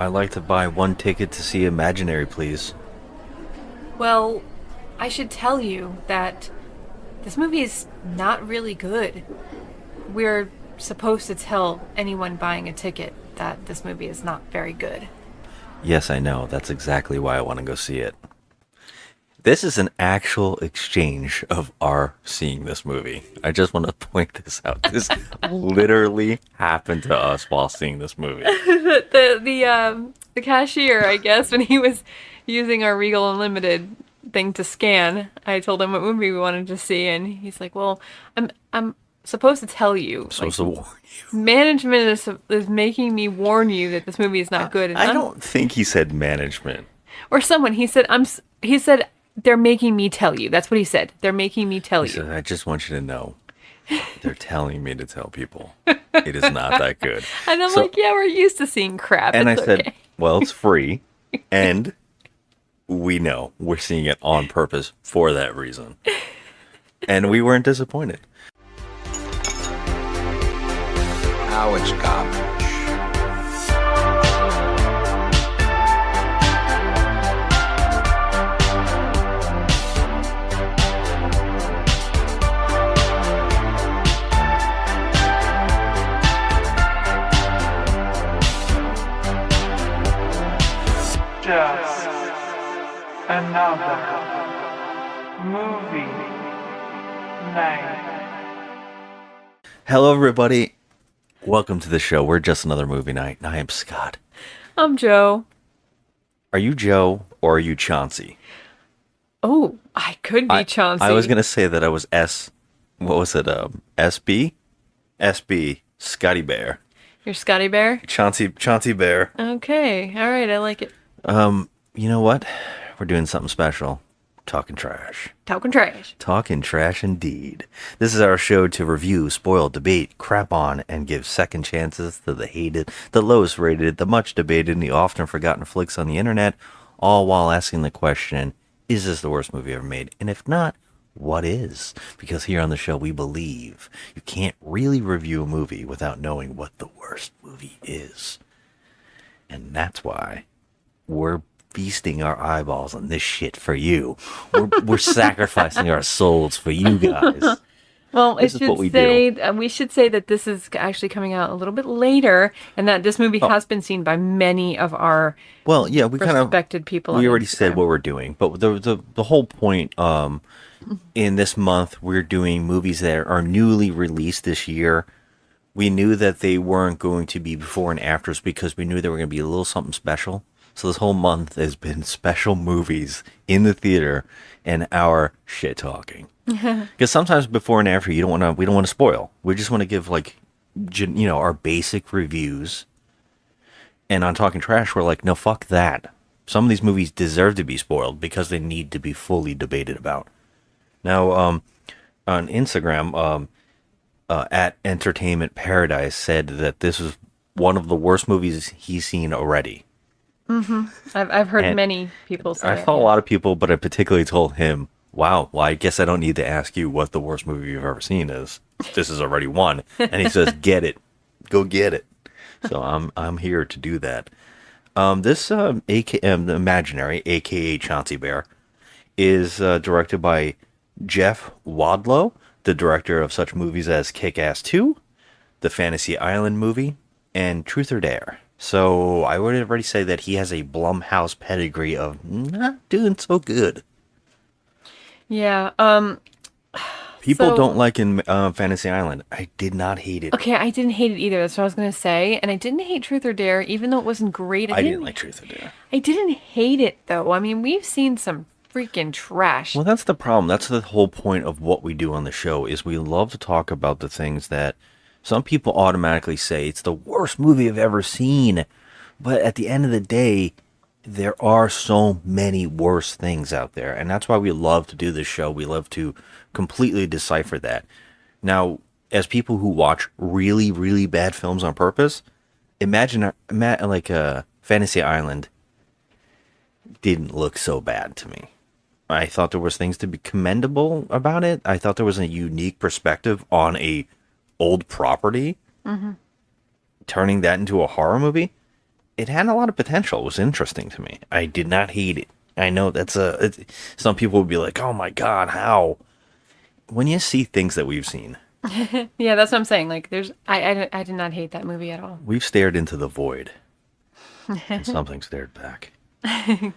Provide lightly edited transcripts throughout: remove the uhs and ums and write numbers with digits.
I'd like to buy one ticket to see Imaginary, please. Well, I should tell you that this movie is not really good. We're supposed to tell anyone buying a ticket that this movie is not very good. Yes, I know. That's exactly why I want to go see it. This is an actual exchange of our seeing this movie. I just want to point this out. This literally happened to us while seeing this movie. The cashier, I guess, when he was using our Regal Unlimited thing to scan, I told him what movie we wanted to see, and he's like, "Well, I'm supposed to tell you. I'm supposed to warn you. Management is making me warn you that this movie is not good." And I don't think he said management. or someone he said they're making me tell you. That's what he said. They're making me tell He you. said, I just want you to know. They're telling me to tell people. It is not that good. And I'm So- like, yeah, we're used to seeing crap. And I It's said, okay. well, it's free. And we know we're seeing it on purpose for that reason. And we weren't disappointed. Now it's garbage. Just another movie night. Hello, everybody. Welcome to the show. We're just another movie night. And I am Scott. I'm Joe. Are you Joe or are you Chauncey? Oh, I could be Chauncey. I was going to say that I was what was it? SB? SB, Scotty Bear. You're Scotty Bear? Chauncey Bear. Okay. All right. I like it. You know what? We're doing something special. Talking trash. Talking trash. Talking trash indeed. This is our show to review, spoil, debate, crap on, and give second chances to the hated, the lowest rated, the much debated, and the often forgotten flicks on the internet, all while asking the question, is this the worst movie ever made? And if not, what is? Because here on the show, we believe you can't really review a movie without knowing what the worst movie is. And that's why we're feasting our eyeballs on this shit for you. We're sacrificing our souls for you guys. Well, This is what we do. we should say that this is actually coming out a little bit later, and that this movie has been seen by many of our Well, yeah, we kind of respected people. we on already Instagram. said what we're doing, but the whole point in this month we're doing movies that are newly released this year. We knew that they weren't going to be before and afters because we knew they were going to be a little something special. So this whole month has been special movies in the theater and our shit talking. Because sometimes before and after we don't want to spoil. We just want to give our basic reviews. And on Talking Trash, we're like, no, fuck that. Some of these movies deserve to be spoiled because they need to be fully debated about. Now, on Instagram, at Entertainment Paradise said that this is one of the worst movies he's seen already. I've heard And many people say I it, saw a yeah. lot of people, but I particularly told him, wow, well, I guess I don't need to ask you what the worst movie you've ever seen is. This is already one. And he says, get it. Go get it. So I'm here to do that. This Imaginary, a.k.a. Chauncey Bear, is directed by Jeff Wadlow, the director of such movies as Kick-Ass 2, the Fantasy Island movie, and Truth or Dare. So I would already say that he has a Blumhouse pedigree of not doing so good. Yeah. People So- don't like in Fantasy Island. I did not hate it. Okay, I didn't hate it either. That's what I was gonna say, and I didn't hate Truth or Dare, even though it wasn't great. I didn't like Truth or Dare. I didn't hate it though. I mean, we've seen some freaking trash. Well, that's the problem. That's the whole point of what we do on the show is we love to talk about the things that some people automatically say it's the worst movie I've ever seen. But at the end of the day, there are so many worse things out there. And that's why we love to do this show. We love to completely decipher that. Now, as people who watch really, really bad films on purpose, imagine Fantasy Island didn't look so bad to me. I thought there was things to be commendable about it. I thought there was a unique perspective on a old property. Turning that into a horror movie. it had a lot of potential. It was interesting to me. I did not hate it. I know some people would be like, "Oh my god, how?" When you see things that we've seen, Yeah, that's what I'm saying. Like, I did not hate that movie at all. we've stared into the void, and something stared back, and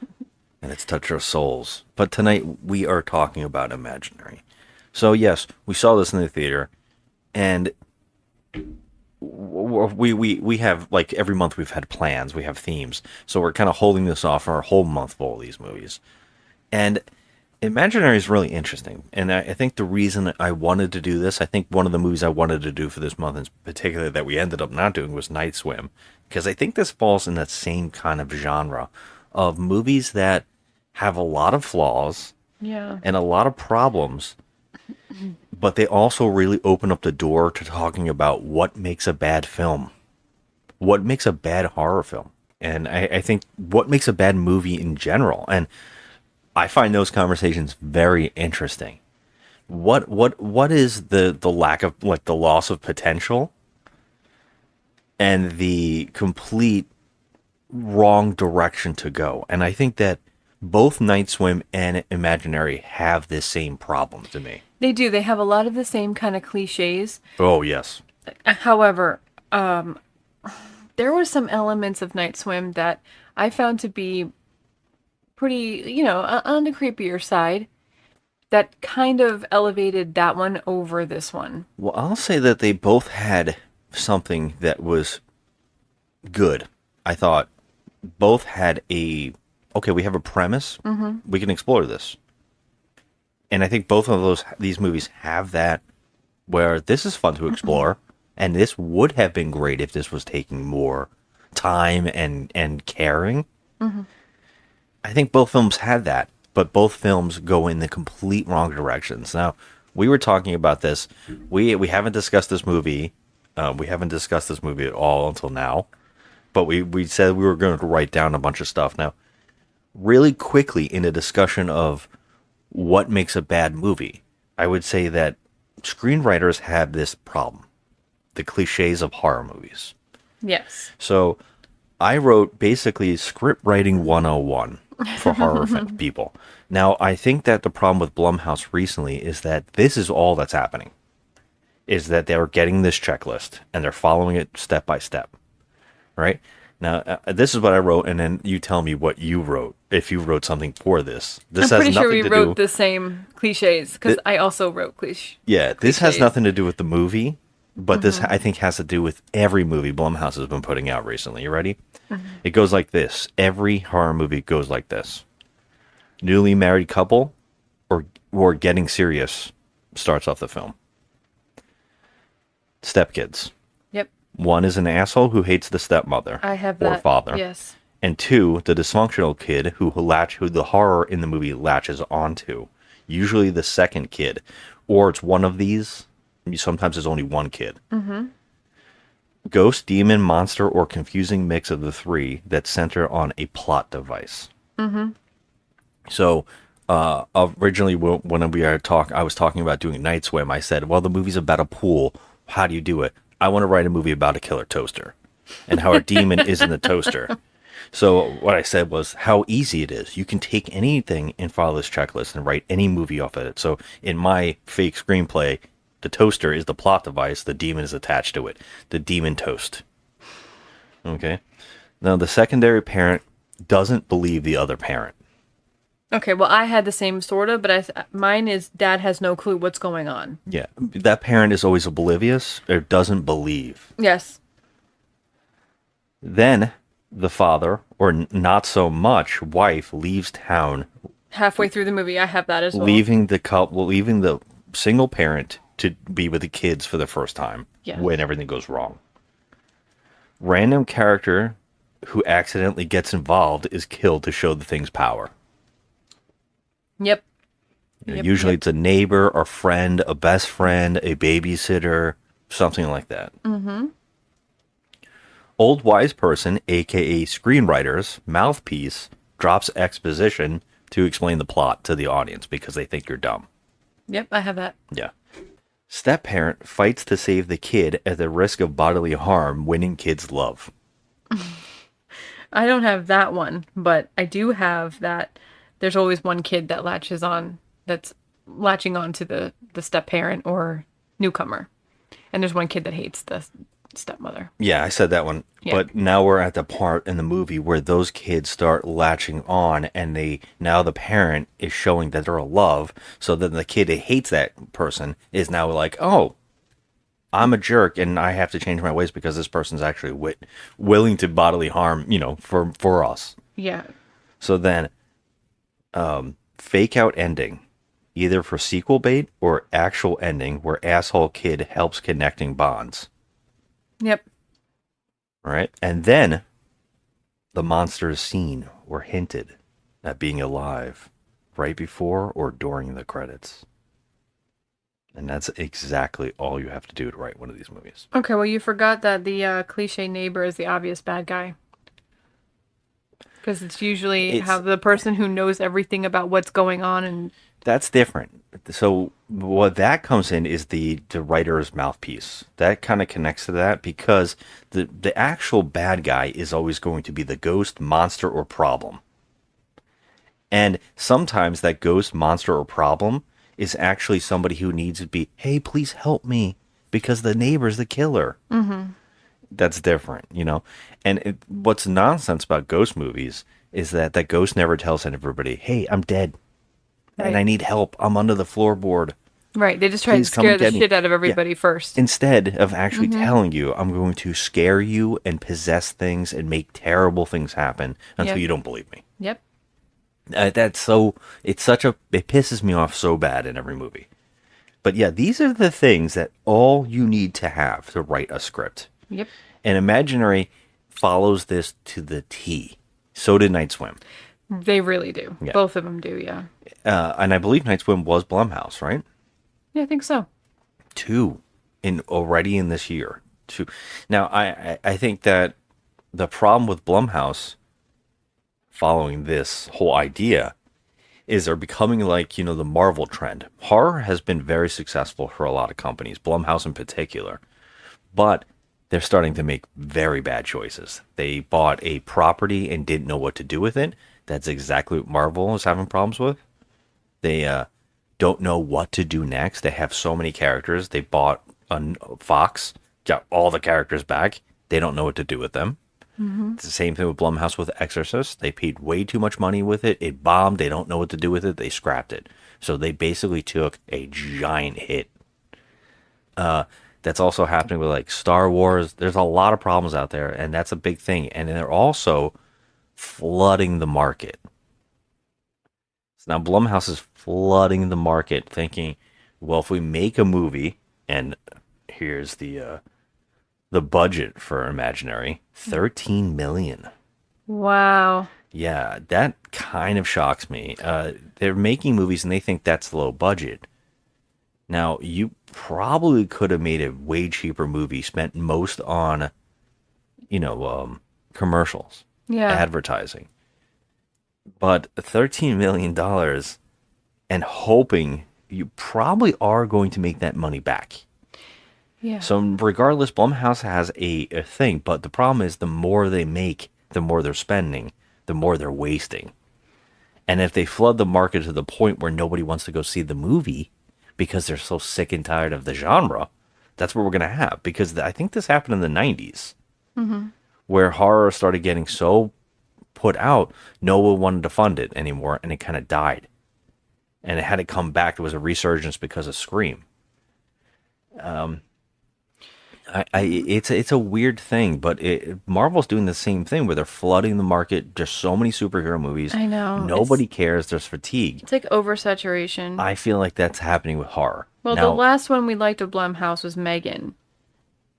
it's touched our souls. But tonight we are talking about Imaginary. So yes, we saw this in the theater, and we have, like, every month we've had plans, we have themes, so we're kind of holding this off for a whole month full of these movies. And Imaginary is really interesting, and I think the reason I wanted to do this, I think one of the movies I wanted to do for this month in particular that we ended up not doing was Night Swim, because I think this falls in that same kind of genre of movies that have a lot of flaws Yeah. and a lot of problems, but they also really open up the door to talking about what makes a bad film, what makes a bad horror film, and I think what makes a bad movie in general. And I find those conversations very interesting. What is the lack of, like, the loss of potential and the complete wrong direction to go? And I think that both Night Swim and Imaginary have this same problem to me. They do. They have a lot of the same kind of cliches. Oh, yes. However, there were some elements of Night Swim that I found to be pretty, on the creepier side, that kind of elevated that one over this one. Well, I'll say that they both had something that was good. I thought both had okay, we have a premise. Mm-hmm. We can explore this. And I think both of these movies have that, where this is fun to explore, and this would have been great if this was taking more time and caring. Mm-hmm. I think both films had that, but both films go in the complete wrong directions. Now, we were talking about this. We haven't discussed this movie. We haven't discussed this movie at all until now. But we said we were going to write down a bunch of stuff. Now, really quickly, in a discussion of what makes a bad movie, I would say that screenwriters have this problem. The cliches of horror movies. Yes. So I wrote basically script writing 101 for horror people. Now, I think that the problem with Blumhouse recently is that this is all that's happening. Is that they're getting this checklist and they're following it step by step. Right? Now, this is what I wrote, and then you tell me what you wrote, if you wrote something for this. This I'm has pretty sure nothing we to wrote do. the same cliches, because I also wrote cliches. Yeah, this has cliches. nothing to do with the movie, but this, I think, has to do with every movie Blumhouse has been putting out recently. You ready? It goes like this. Every horror movie goes like this. Newly married couple or getting serious starts off the film. Stepkids. Yep. One is an asshole who hates the stepmother I have or that. father. Yes. And two, the dysfunctional kid who the horror in the movie latches onto. Usually the second kid. Or it's one of these. Sometimes there's only one kid. Mm-hmm. Ghost, demon, monster, or confusing mix of the three that center on a plot device. Mm-hmm. So, originally when I was talking about doing Night Swim, I said, well, the movie's about a pool. How do you do it? I want to write a movie about a killer toaster and how a demon isn't a toaster. So what I said was how easy it is. You can take anything and follow this checklist and write any movie off of it. So in my fake screenplay, the toaster is the plot device. The demon is attached to it. The demon toast. Okay. Now the secondary parent doesn't believe the other parent. Okay, well, I had the same sort of, but mine is dad has no clue what's going on. Yeah. That parent is always oblivious or doesn't believe. Yes. Then the father, or not so much, wife leaves town, Halfway through the movie, I have that as well. leaving the single parent to be with the kids for the first time. Yes. When everything goes wrong. Random character who accidentally gets involved is killed to show the thing's power. Yep. Usually it's a neighbor, a friend, a best friend, a babysitter, something like that. Mm-hmm. Old wise person, aka screenwriter's mouthpiece, drops exposition to explain the plot to the audience because they think you're dumb. Yep, I have that. Yeah. Step parent fights to save the kid at the risk of bodily harm, winning kids' love. I don't have that one, but I do have that there's always one kid that's latching on to the step parent or newcomer. And there's one kid that hates the stepmother. Yeah, I said that one. Yeah. But now we're at the part in the movie where those kids start latching on, and now the parent is showing that they're in love. So then the kid that hates that person is now like, oh, I'm a jerk, and I have to change my ways because this person's actually willing to bodily harm, for us. Yeah. So then, fake out ending, either for sequel bait or actual ending where asshole kid helps connecting bonds. Yep. All right. And then the monster is seen or hinted at being alive right before or during the credits. And that's exactly all you have to do to write one of these movies. Okay, well, you forgot that the cliche neighbor is the obvious bad guy. Because it's usually how the person who knows everything about what's going on and... That's different. So what that comes in is the writer's mouthpiece. That kind of connects to that because the actual bad guy is always going to be the ghost, monster, or problem. And sometimes that ghost, monster, or problem is actually somebody who needs to be, hey, please help me because the neighbor's the killer. Mm-hmm. That's different, And what's nonsense about ghost movies is that ghost never tells everybody, hey, I'm dead. Right. And I need help. I'm under the floorboard. Right. They just try to scare the shit out of everybody first. Instead of actually telling you, I'm going to scare you and possess things and make terrible things happen until you don't believe me. Yep. It pisses me off so bad in every movie. But yeah, these are the things that all you need to have to write a script. Yep. And Imaginary follows this to the T. So did Night Swim. They really do. Yeah. Both of them do, yeah. And I believe Night Swim was Blumhouse, right? Yeah, I think so. 2 already in this year. 2. Now, I think that the problem with Blumhouse following this whole idea is they're becoming like, the Marvel trend. Horror has been very successful for a lot of companies, Blumhouse in particular. But they're starting to make very bad choices. They bought a property and didn't know what to do with it. That's exactly what Marvel is having problems with. They don't know what to do next. They have so many characters. They bought Fox, got all the characters back. They don't know what to do with them. Mm-hmm. It's the same thing with Blumhouse with Exorcist. They paid way too much money with it. It bombed. They don't know what to do with it. They scrapped it. So they basically took a giant hit. That's also happening with like Star Wars. There's a lot of problems out there, and that's a big thing. And they're also flooding the market. So now Blumhouse is flooding the market, thinking, well, if we make a movie, and here's the budget for Imaginary, $13 million. Wow. Yeah, that kind of shocks me. They're making movies and they think that's low budget. Now, you probably could have made a way cheaper movie, spent most on, commercials, advertising. But $13 million and hoping you probably are going to make that money back. Yeah. So regardless, Blumhouse has a thing, but the problem is the more they make, the more they're spending, the more they're wasting. And if they flood the market to the point where nobody wants to go see the movie because they're so sick and tired of the genre, that's what we're going to have. Because I think this happened in the 90s, where horror started getting so put out, no one wanted to fund it anymore, and it kind of died. And it had to come back. There was a resurgence because of Scream. It's a weird thing, but Marvel's doing the same thing where they're flooding the market. Just so many superhero movies. I know. Nobody cares. There's fatigue. It's like oversaturation. I feel like that's happening with horror. Well, now, the last one we liked of Blumhouse was Megan.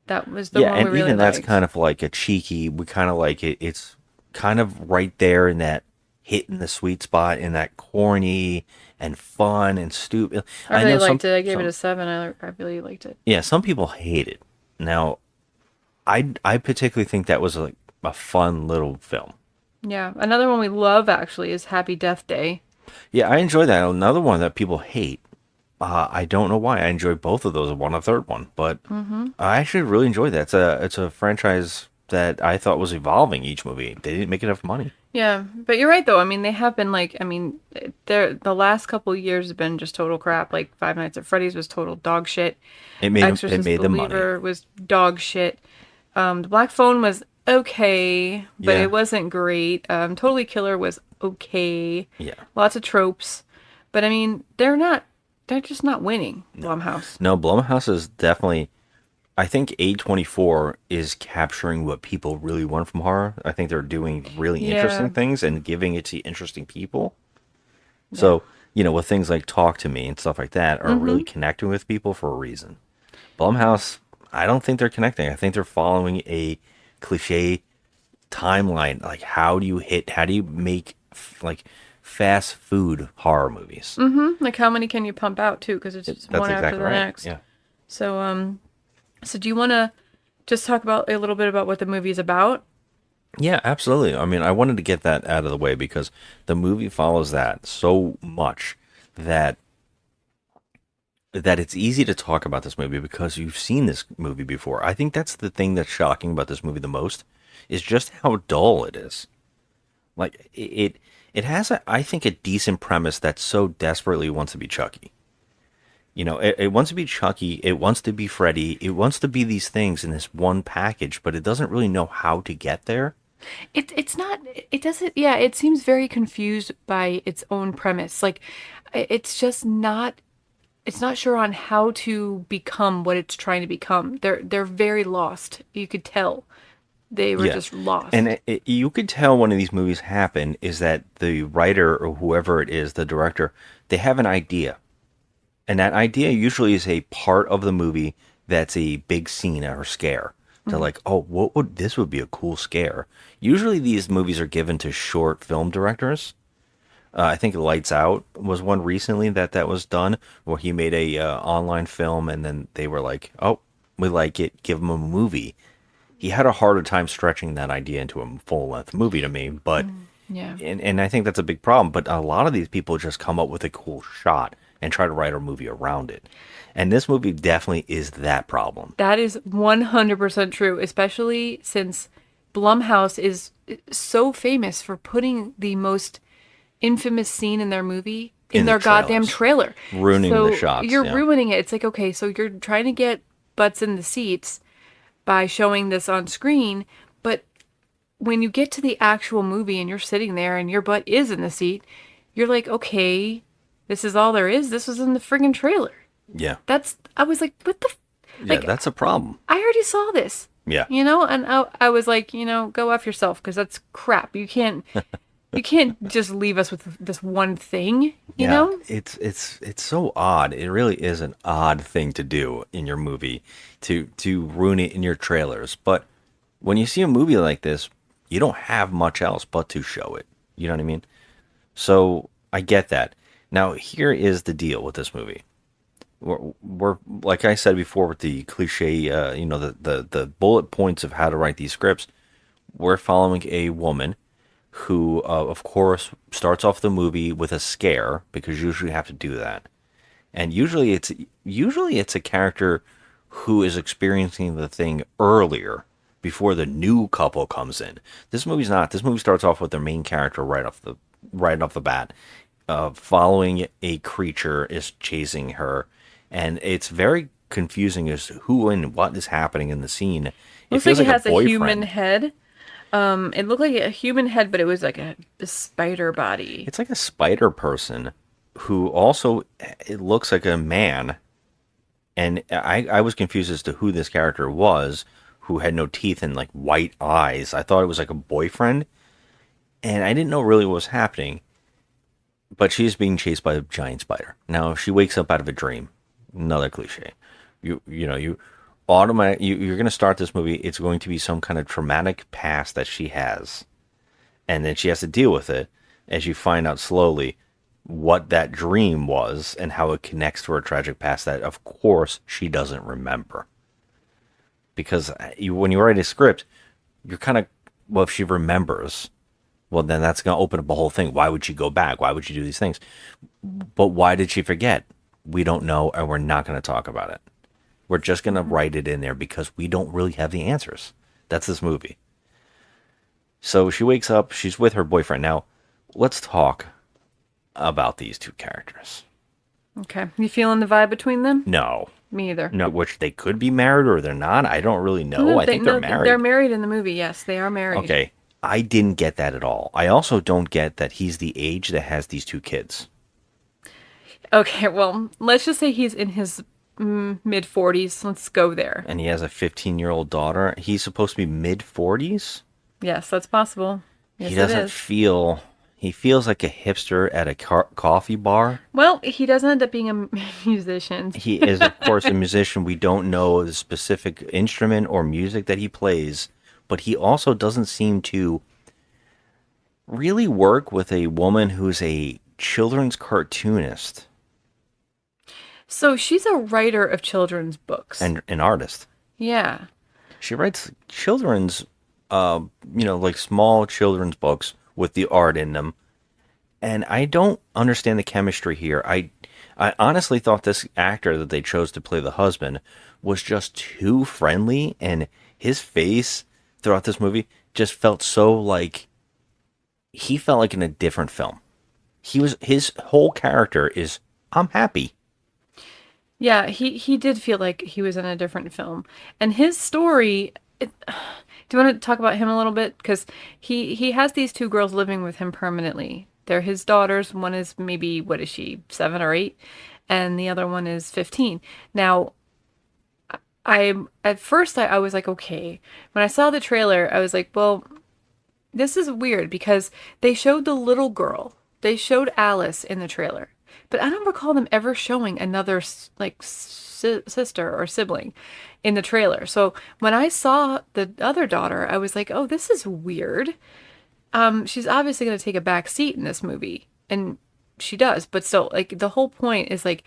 That was the one we really liked. Yeah, and even that's kind of like a cheeky. We kind of like it. It's kind of right there in that hitting the sweet spot in that corny and fun and stupid. I really liked it. I gave it a 7. I really liked it. Yeah, some people hate it. Now, I particularly think that was like a fun little film. Yeah, another one we love actually is Happy Death Day. Yeah, I enjoy that. Another one that people hate. I don't know why. I enjoy both of those. I want a third one, but I actually really enjoy that. It's a franchise that I thought was evolving each movie. They didn't make enough money. Yeah, but you're right though. I mean, they have been like, I mean, the last couple of years have been just total crap. Like Five Nights at Freddy's was total dog shit. It Exorcist made the money. Believer was dog shit. The Black Phone was okay, but Yeah. it wasn't great. Totally Killer was okay. Yeah. Lots of tropes, but I mean, they're just not winning. Blumhouse. No, Blumhouse is definitely. I think A24 is capturing what people really want from horror. I think they're doing really interesting Yeah. things and giving it to interesting people. So, with things like Talk to Me and stuff like that are really connecting with people for a reason. Blumhouse, I don't think they're connecting. I think they're following a cliche timeline. Like, how do you make like fast food horror movies? Like how many can you pump out too? Because it's just That's one after exactly the right. next. Yeah. So do you want to just talk about a little bit about what the movie is about? Yeah, absolutely. I mean, I wanted to get that out of the way because the movie follows that so much that it's easy to talk about this movie because you've seen this movie before. I think that's the thing that's shocking about this movie the most is just how dull it is. Like it has I think a decent premise that so desperately wants to be Chucky. It wants to be Chucky, it wants to be Freddy, it wants to be these things in this one package, but it doesn't really know how to get there. It's not, it doesn't, yeah, it seems very confused by its own premise. Like, it's just not, it's not sure on how to become what it's trying to become. They're very lost. You could tell they were Yeah. just lost. And you could tell when these movies happen is that the writer or whoever it is, the director, they have an idea. And that idea usually is a part of the movie that's a big scene or scare. They're like, oh, this would be a cool scare. Usually these movies are given to short film directors. I think Lights Out was one recently that was done where he made a online film and then they were like, oh, we like it, give him a movie. He had a harder time stretching that idea into a full-length movie to me, but yeah. and I think that's a big problem. But a lot of these people just come up with a cool shot and try to write a movie around it. And this movie definitely is that problem. That is 100% true, especially since Blumhouse is so famous for putting the most infamous scene in their movie in In the their goddamn trailers. trailer. Ruining So the shots, You're yeah. ruining it. It's like, okay, so you're trying to get butts in the seats by showing this on screen, but when you get to the actual movie and you're sitting there and your butt is in the seat, you're like, okay, this is all there is. This was in the friggin' trailer. Yeah. I was like, what the? Yeah, Like, that's a problem. I already saw this. Yeah. And I was like, go F yourself because that's crap. You can't just leave us with this one thing, you know? It's so odd. It really is an odd thing to do in your movie to ruin it in your trailers. But when you see a movie like this, you don't have much else but to show it. You know what I mean? So I get that. Now, here is the deal with this movie. We're like I said before with the cliche, the bullet points of how to write these scripts. We're following a woman who, of course, starts off the movie with a scare because usually you have to do that, and usually it's a character who is experiencing the thing earlier before the new couple comes in. This movie's not. This movie starts off with their main character right off the bat, following a creature is chasing her. And it's very confusing as to who and what is happening in the scene. Looks like it has a boyfriend. human head. It looked like a human head, but it was like a spider body. It's like a spider person who also, it looks like a man. And I was confused as to who this character was, who had no teeth and like white eyes. I thought it was like a boyfriend. And I didn't know really what was happening. But she's being chased by a giant spider. Now, she wakes up out of a dream. Another cliche. You're going to start this movie. It's going to be some kind of traumatic past that she has, and then she has to deal with it as you find out slowly what that dream was and how it connects to her tragic past that, of course, she doesn't remember. Because when you write a script, you're kind of, well, if she remembers, well, then that's going to open up a whole thing. Why would she go back? Why would she do these things? But why did she forget? We don't know, and we're not going to talk about it. We're just going to write it in there because we don't really have the answers. That's this movie. So she wakes up, she's with her boyfriend. Now, let's talk about these two characters. Okay. You feeling the vibe between them? No. Me either. No, which they could be married or they're not. I don't really know. I think they're married. They're married in the movie. Yes, they are married. Okay. I didn't get that at all. I also don't get that he's the age that has these two kids. Okay, well, let's just say he's in his mid 40s. Let's go there. And he has a 15-year-old daughter. He's supposed to be mid 40s? Yes, that's possible. Yes, He doesn't feel... He feels like a hipster at a coffee bar. Well, he does end up being a musician. He is, of course, a musician. We don't know the specific instrument or music that he plays, but he also doesn't seem to really work with a woman who's a children's cartoonist. So she's a writer of children's books. And an artist. Yeah. She writes children's, like small children's books with the art in them. And I don't understand the chemistry here. I honestly thought this actor that they chose to play the husband was just too friendly, and his face throughout this movie just felt so like he felt like in a different film. His whole character is I'm happy. Yeah, he did feel like he was in a different film. And his story, do you want to talk about him a little bit? Because he has these two girls living with him permanently. They're his daughters. One is maybe, what is she, 7 or 8? And the other one is 15. Now, at first I was like, okay. When I saw the trailer, I was like, well, this is weird because they showed the little girl. They showed Alice in the trailer. But I don't recall them ever showing another sister or sibling in the trailer. So when I saw the other daughter, I was like, oh, this is weird. She's obviously going to take a back seat in this movie. And she does. But still, like, the whole point is, like,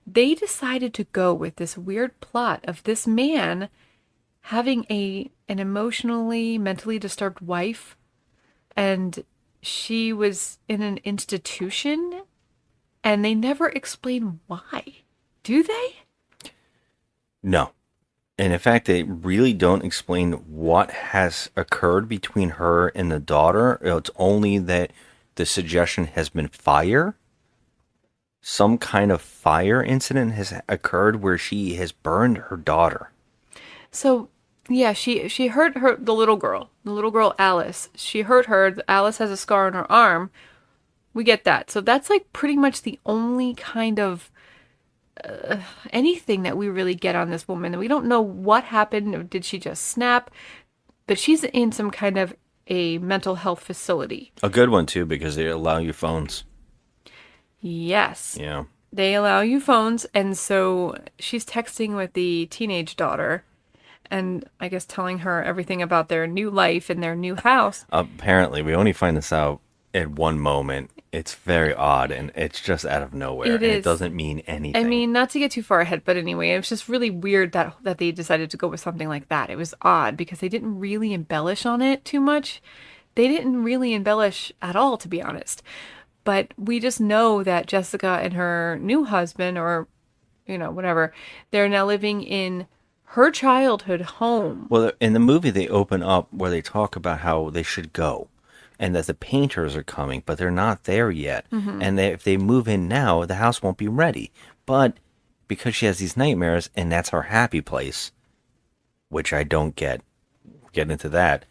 they decided to go with this weird plot of this man having an emotionally, mentally disturbed wife. And she was in an institution. And they never explain why. Do they? No. And in fact, they really don't explain what has occurred between her and the daughter. It's only that the suggestion has been fire. Some kind of fire incident has occurred where she has burned her daughter. So, yeah, she hurt the little girl Alice. She hurt her. Alice has a scar on her arm. We get that. So that's like pretty much the only kind of anything that we really get on this woman. We don't know what happened. Or did she just snap? But she's in some kind of a mental health facility. A good one, too, because they allow you phones. Yes. Yeah. They allow you phones. And so she's texting with the teenage daughter and I guess telling her everything about their new life and their new house. Apparently, we only find this out at one moment. It's very odd, and it's just out of nowhere. It doesn't mean anything. I mean, not to get too far ahead, but anyway, it was just really weird that they decided to go with something like that. It was odd because they didn't really embellish on it too much. They didn't really embellish at all, to be honest. But we just know that Jessica and her new husband, or, whatever, they're now living in her childhood home. Well, in the movie, they open up where they talk about how they should go. And that the painters are coming, but they're not there yet. Mm-hmm. And if they move in now, the house won't be ready. But because she has these nightmares, and that's her happy place, which I don't get into that,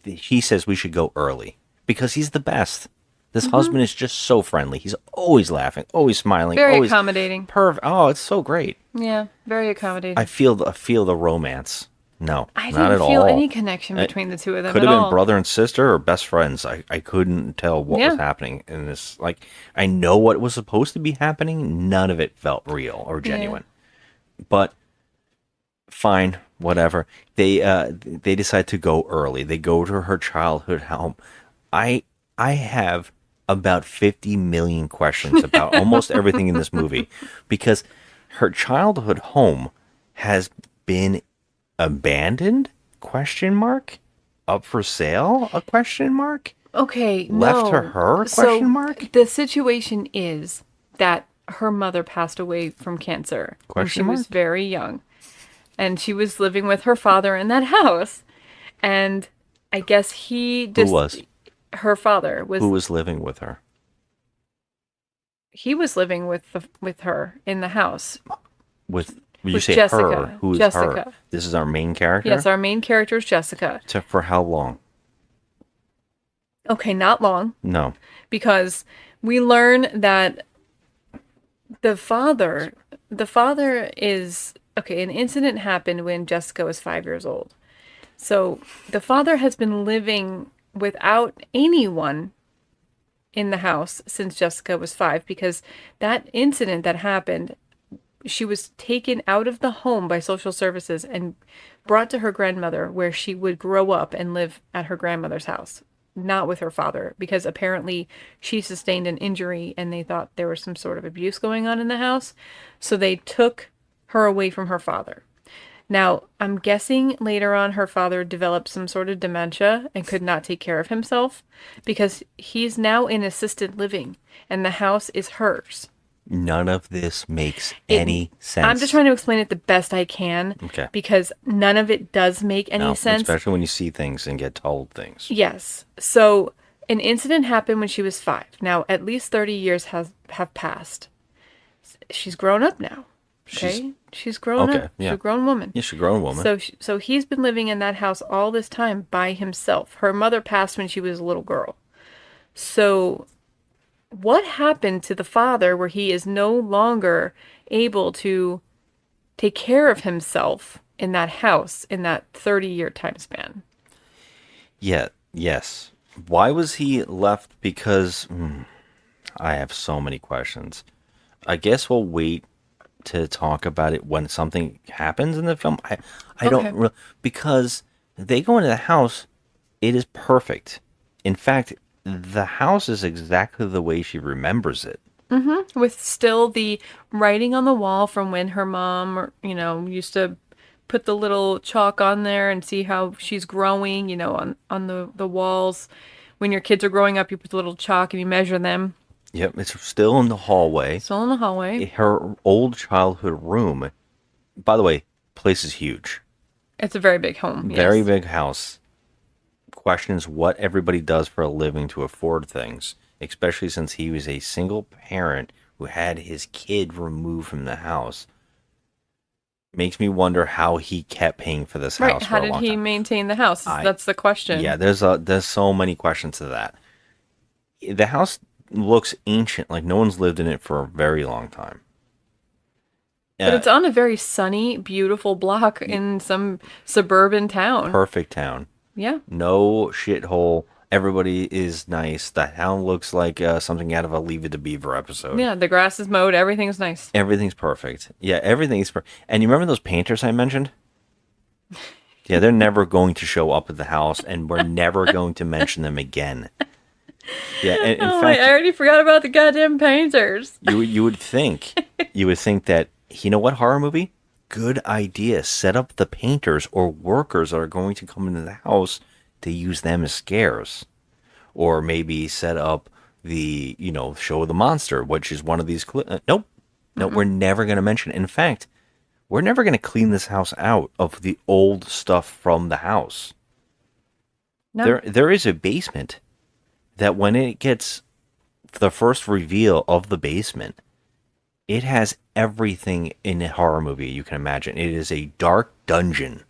he says we should go early. Because he's the best. This husband is just so friendly. He's always laughing, always smiling. Very always accommodating. Perfect. Oh, it's so great. Yeah, very accommodating. I feel the romance. No, I not at didn't feel all. any connection between the two of them. Could at have been all. brother and sister or best friends. I couldn't tell what was happening in this. Like, I know what was supposed to be happening. None of it felt real or genuine. Yeah. But fine, whatever. They decide to go early. They go to her childhood home. I have about 50 million questions about almost everything in this movie because her childhood home has been abandoned? Question mark? Up for sale? A question mark? Okay, left no. to her? Question mark? The situation is that her mother passed away from cancer when she was very young, and she was living with her father in that house, and I guess he Who just was? her father was Who was living with her? he was living with her in the house With when you with say her, Jessica. who is her? Jessica. This is our main character? Yes, our main character is Jessica. For how long? Okay, not long, No. because we learn that the father is okay, an incident happened when Jessica was 5 years old. So the father has been living without anyone in the house since Jessica was 5, because that incident that happened, she was taken out of the home by social services and brought to her grandmother, where she would grow up and live at her grandmother's house, not with her father, because apparently she sustained an injury and they thought there was some sort of abuse going on in the house. So they took her away from her father. Now, I'm guessing later on her father developed some sort of dementia and could not take care of himself, because he's now in assisted living and the house is hers. None of this makes any sense. I'm just trying to explain it the best I can. Okay. Because none of it does make any No, sense. especially when you see things and get told things. Yes. So an incident happened when she was 5. Now, at least 30 years have passed. She's grown up now. Okay? She's grown okay, up. yeah. She's a grown woman. Yeah, she's a grown woman. So he's been living in that house all this time by himself. Her mother passed when she was a little girl. So what happened to the father where he is no longer able to take care of himself in that house in that 30-year time span? Yeah, yes. Why was he left? Because I have so many questions. I guess we'll wait to talk about it when something happens in the film. I don't really, because they go into the house, it is perfect. In fact, the house is exactly the way she remembers it. With still the writing on the wall from when her mom, used to put the little chalk on there and see how she's growing, on the walls. When your kids are growing up, you put the little chalk and you measure them. Yep, it's still in the hallway. Still in the hallway. Her old childhood room, by the way, place is huge. It's a very big home. Very yes. big house. Questions what everybody does for a living to afford things, especially since he was a single parent who had his kid removed from the house. Makes me wonder how he kept paying for this Right. house How for a did long he time. maintain the house? That's the question. Yeah, there's so many questions to that. The house looks ancient, like no one's lived in it for a very long time. But it's on a very sunny, beautiful block in some suburban town. Perfect town. Yeah. No shithole. Everybody is nice. The town looks like something out of a Leave It to Beaver episode. Yeah, the grass is mowed. Everything's nice. Everything's perfect. Yeah, everything's perfect. And you remember those painters I mentioned? Yeah, they're never going to show up at the house, and we're never going to mention them again. Yeah, and in fact, I already forgot about the goddamn painters. you would think that, you know what, horror movie? Good idea. Set up the painters or workers that are going to come into the house to use them as scares. Or maybe set up the, show of the monster, which is one of these. Nope. No, we're never going to mention it. In fact, we're never going to clean this house out of the old stuff from the house. No. There is a basement that when it gets the first reveal of the basement, it has everything in a horror movie you can imagine. It is a dark dungeon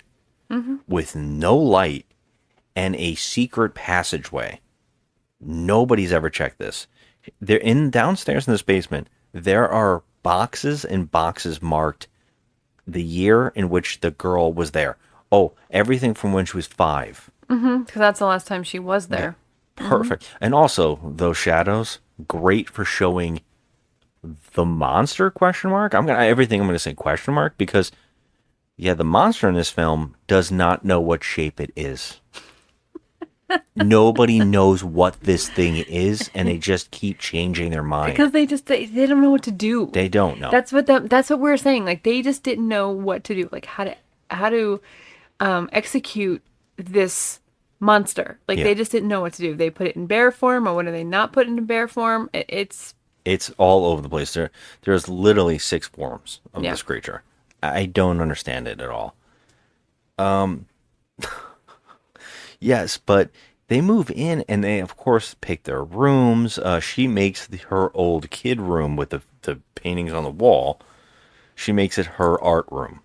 with no light and a secret passageway. Nobody's ever checked this. Downstairs in this basement, there are boxes and boxes marked the year in which the girl was there. Oh, everything from when she was 5. Because that's the last time she was there. Perfect. And also, those shadows, great for showing the monster, question mark. Everything I'm gonna say question mark, because the monster in this film does not know what shape it is. Nobody knows what this thing is, and they just keep changing their mind. Because they don't know what to do. They don't know. That's what we're saying. Like, they just didn't know what to do. Like, how to execute this monster. Like, they just didn't know what to do. They put it in bear form, or what do they not put it in bear form? It's all over the place. There's literally 6 forms of this creature. I don't understand it at all. Yes, but they move in and they, of course, pick their rooms. She makes her old kid room with the paintings on the wall. She makes it her art room.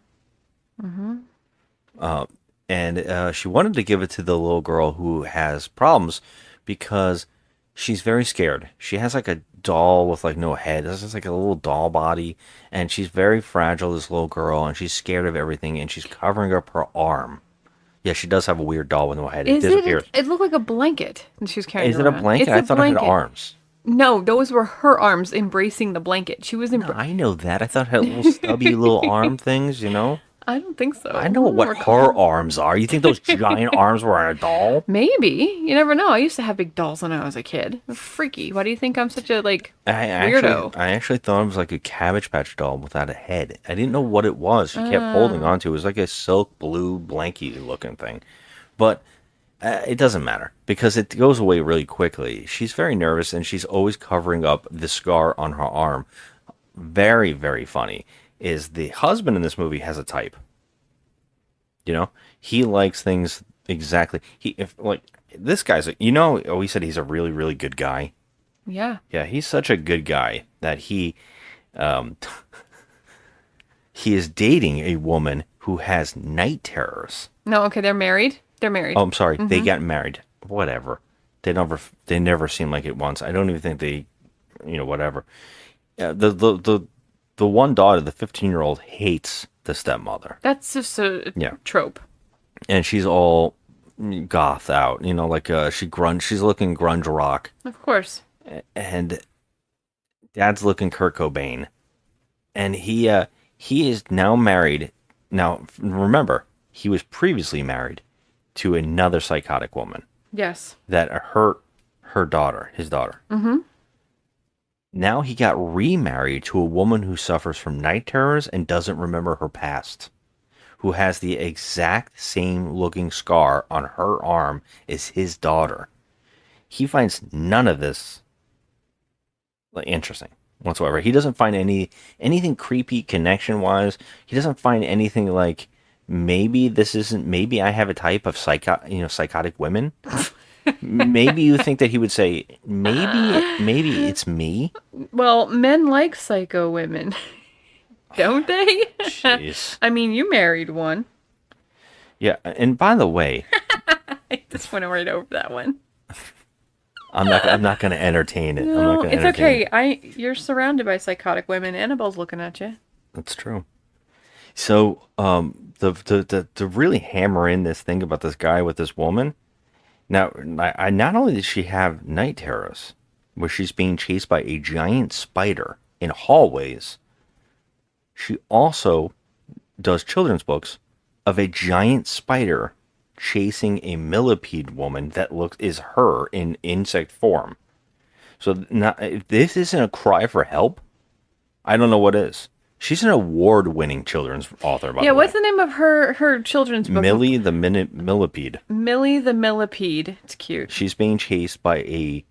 Mm-hmm. And she wanted to give it to the little girl who has problems because she's very scared. She has like a doll with like no head. This is like a little doll body, and she's very fragile. This little girl, and she's scared of everything, and she's covering up her arm. Yeah, she does have a weird doll with no head. It Is it? disappears. It looked like a blanket that she was carrying Is it a around. blanket? It's I a thought blanket. it had arms. No, those were her arms embracing the blanket. She was No, I know that. I thought it had little stubby little arm things, you know? I don't think so. I know what her arms are. You think those giant arms were on a doll? Maybe. You never know. I used to have big dolls when I was a kid. They're freaky. Why do you think I'm such a, weirdo? I actually thought it was like a Cabbage Patch doll without a head. I didn't know what it was. She kept holding on to it. It was like a silk blue blankie looking thing. But it doesn't matter because it goes away really quickly. She's very nervous and she's always covering up the scar on her arm. Very, very funny is the husband in this movie has a type. You know, he likes things exactly. This guy's, we said he's a really, really good guy. Yeah. Yeah, he's such a good guy that he is dating a woman who has night terrors. No, okay, they're married. They're married. Oh, I'm sorry. They got married. Whatever. They never seemed like it once. I don't even think they, whatever. Yeah, the one daughter, the 15-year-old, hates the stepmother. That's just a trope. And she's all goth out, she's looking grunge rock. Of course. And dad's looking Kurt Cobain. And he is now married. Now, remember, he was previously married to another psychotic woman. Yes. That hurt his daughter. Mm-hmm. Now he got remarried to a woman who suffers from night terrors and doesn't remember her past, who has the exact same looking scar on her arm as his daughter. He finds none of this interesting whatsoever. He doesn't find anything creepy connection wise. He doesn't find anything like maybe I have a type of psychotic women. Maybe you think that he would say, maybe it's me. Well, men like psycho women, don't they? Jeez. I mean, you married one. Yeah, and by the way, I just went right over that one. I'm not going to entertain it. No, it's okay. You're surrounded by psychotic women. Annabelle's looking at you. That's true. So, to really hammer in this thing about this guy with this woman. Now, not only does she have night terrors, where she's being chased by a giant spider in hallways, she also does children's books of a giant spider chasing a millipede woman that is her in insect form. So if this isn't a cry for help, I don't know what is. She's an award-winning children's author, by the way. Yeah, what's the name of her children's book? Millie the Millipede. Millie the Millipede. It's cute. She's being chased by a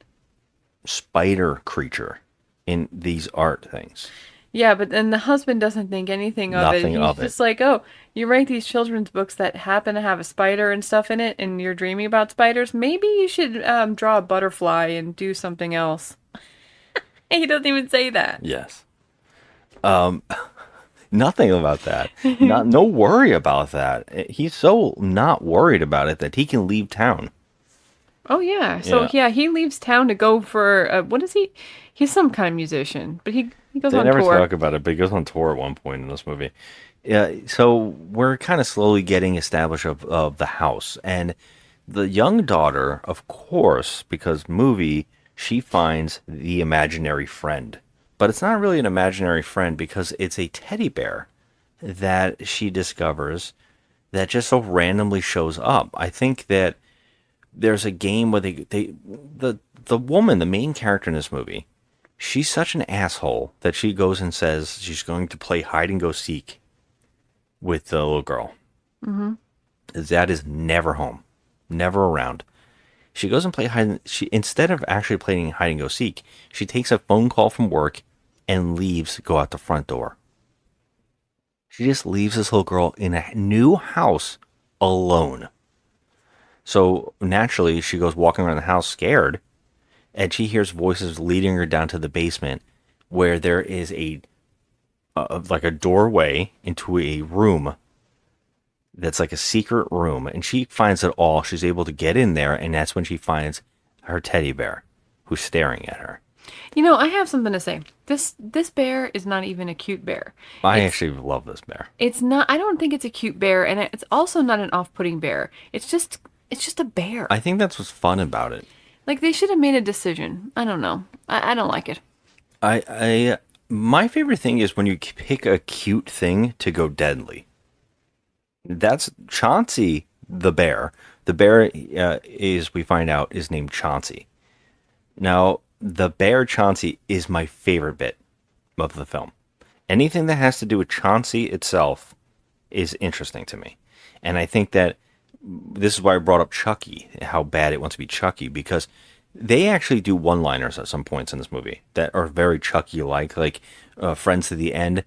spider creature in these art things. Yeah, but then the husband doesn't think anything of it. He's just like, oh, you write these children's books that happen to have a spider and stuff in it, and you're dreaming about spiders. Maybe you should draw a butterfly and do something else. He doesn't even say that. Yes. Nothing about that. No worry about that. He's so not worried about it that he can leave town. Oh yeah. So yeah, he leaves town to go for what is he? He's some kind of musician, but he goes on tour. They never talk about it, but he goes on tour at one point in this movie. Yeah. So we're kind of slowly getting established of the house, and the young daughter, of course, because movie, she finds the imaginary friend. But it's not really an imaginary friend because it's a teddy bear that she discovers that just so randomly shows up. I think that there's a game where the woman, the main character in this movie, she's such an asshole that she goes and says she's going to play hide and go seek with the little girl. Mm-hmm. His dad is never home, never around. She goes and play instead of actually playing hide and go seek, she takes a phone call from work and leaves to go out the front door. She just leaves this little girl in a new house alone. So naturally, she goes walking around the house scared, and she hears voices leading her down to the basement, where there is like a doorway into a room that's like a secret room, and she finds it all. She's able to get in there, and that's when she finds her teddy bear, who's staring at her. You know, I have something to say. This bear is not even a cute bear. I It's actually love this bear. it's not. I don't think it's a cute bear, and it's also not an off-putting bear. It's just a bear. I think that's what's fun about it. Like they should have made a decision. I don't know. I don't like it. My favorite thing is when you pick a cute thing to go deadly. That's Chauncey the bear. The bear is, we find out, is named Chauncey. Now, the bear Chauncey is my favorite bit of the film. Anything that has to do with Chauncey itself is interesting to me. And I think that this is why I brought up Chucky, how bad it wants to be Chucky, because they actually do one-liners at some points in this movie that are very Chucky-like, like Friends to the End,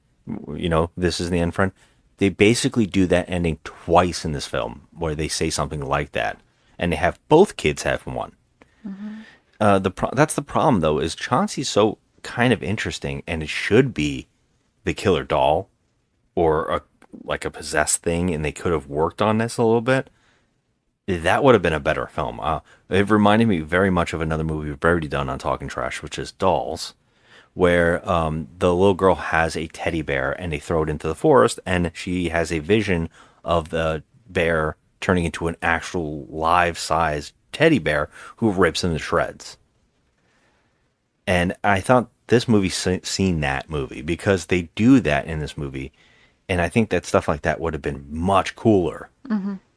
this is the end, friend. They basically do that ending twice in this film, where they say something like that, and they have both kids have one. That's the problem, though, is Chauncey's so kind of interesting, and it should be the killer doll or like a possessed thing, and they could have worked on this a little bit. That would have been a better film. It reminded me very much of another movie we've already done on Talking Trash, which is Dolls, where the little girl has a teddy bear and they throw it into the forest, and she has a vision of the bear turning into an actual live-size teddy bear who rips him to shreds. And I thought this movie seen that movie, because they do that in this movie, and I think that stuff like that would have been much cooler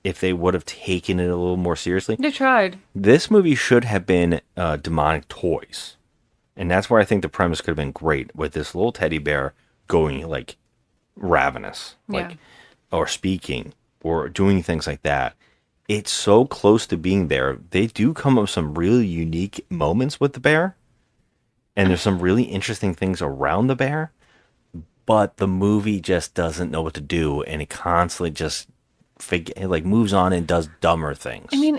if they would have taken it a little more seriously. They tried. This movie should have been demonic toys. And that's where I think the premise could have been great, with this little teddy bear going like ravenous, like, Yeah. or speaking or doing things like that. It's so close to being there. They do come up with some really unique moments with the bear, and there's some really interesting things around the bear, but the movie just doesn't know what to do, and it constantly just moves on and does dumber things. I mean,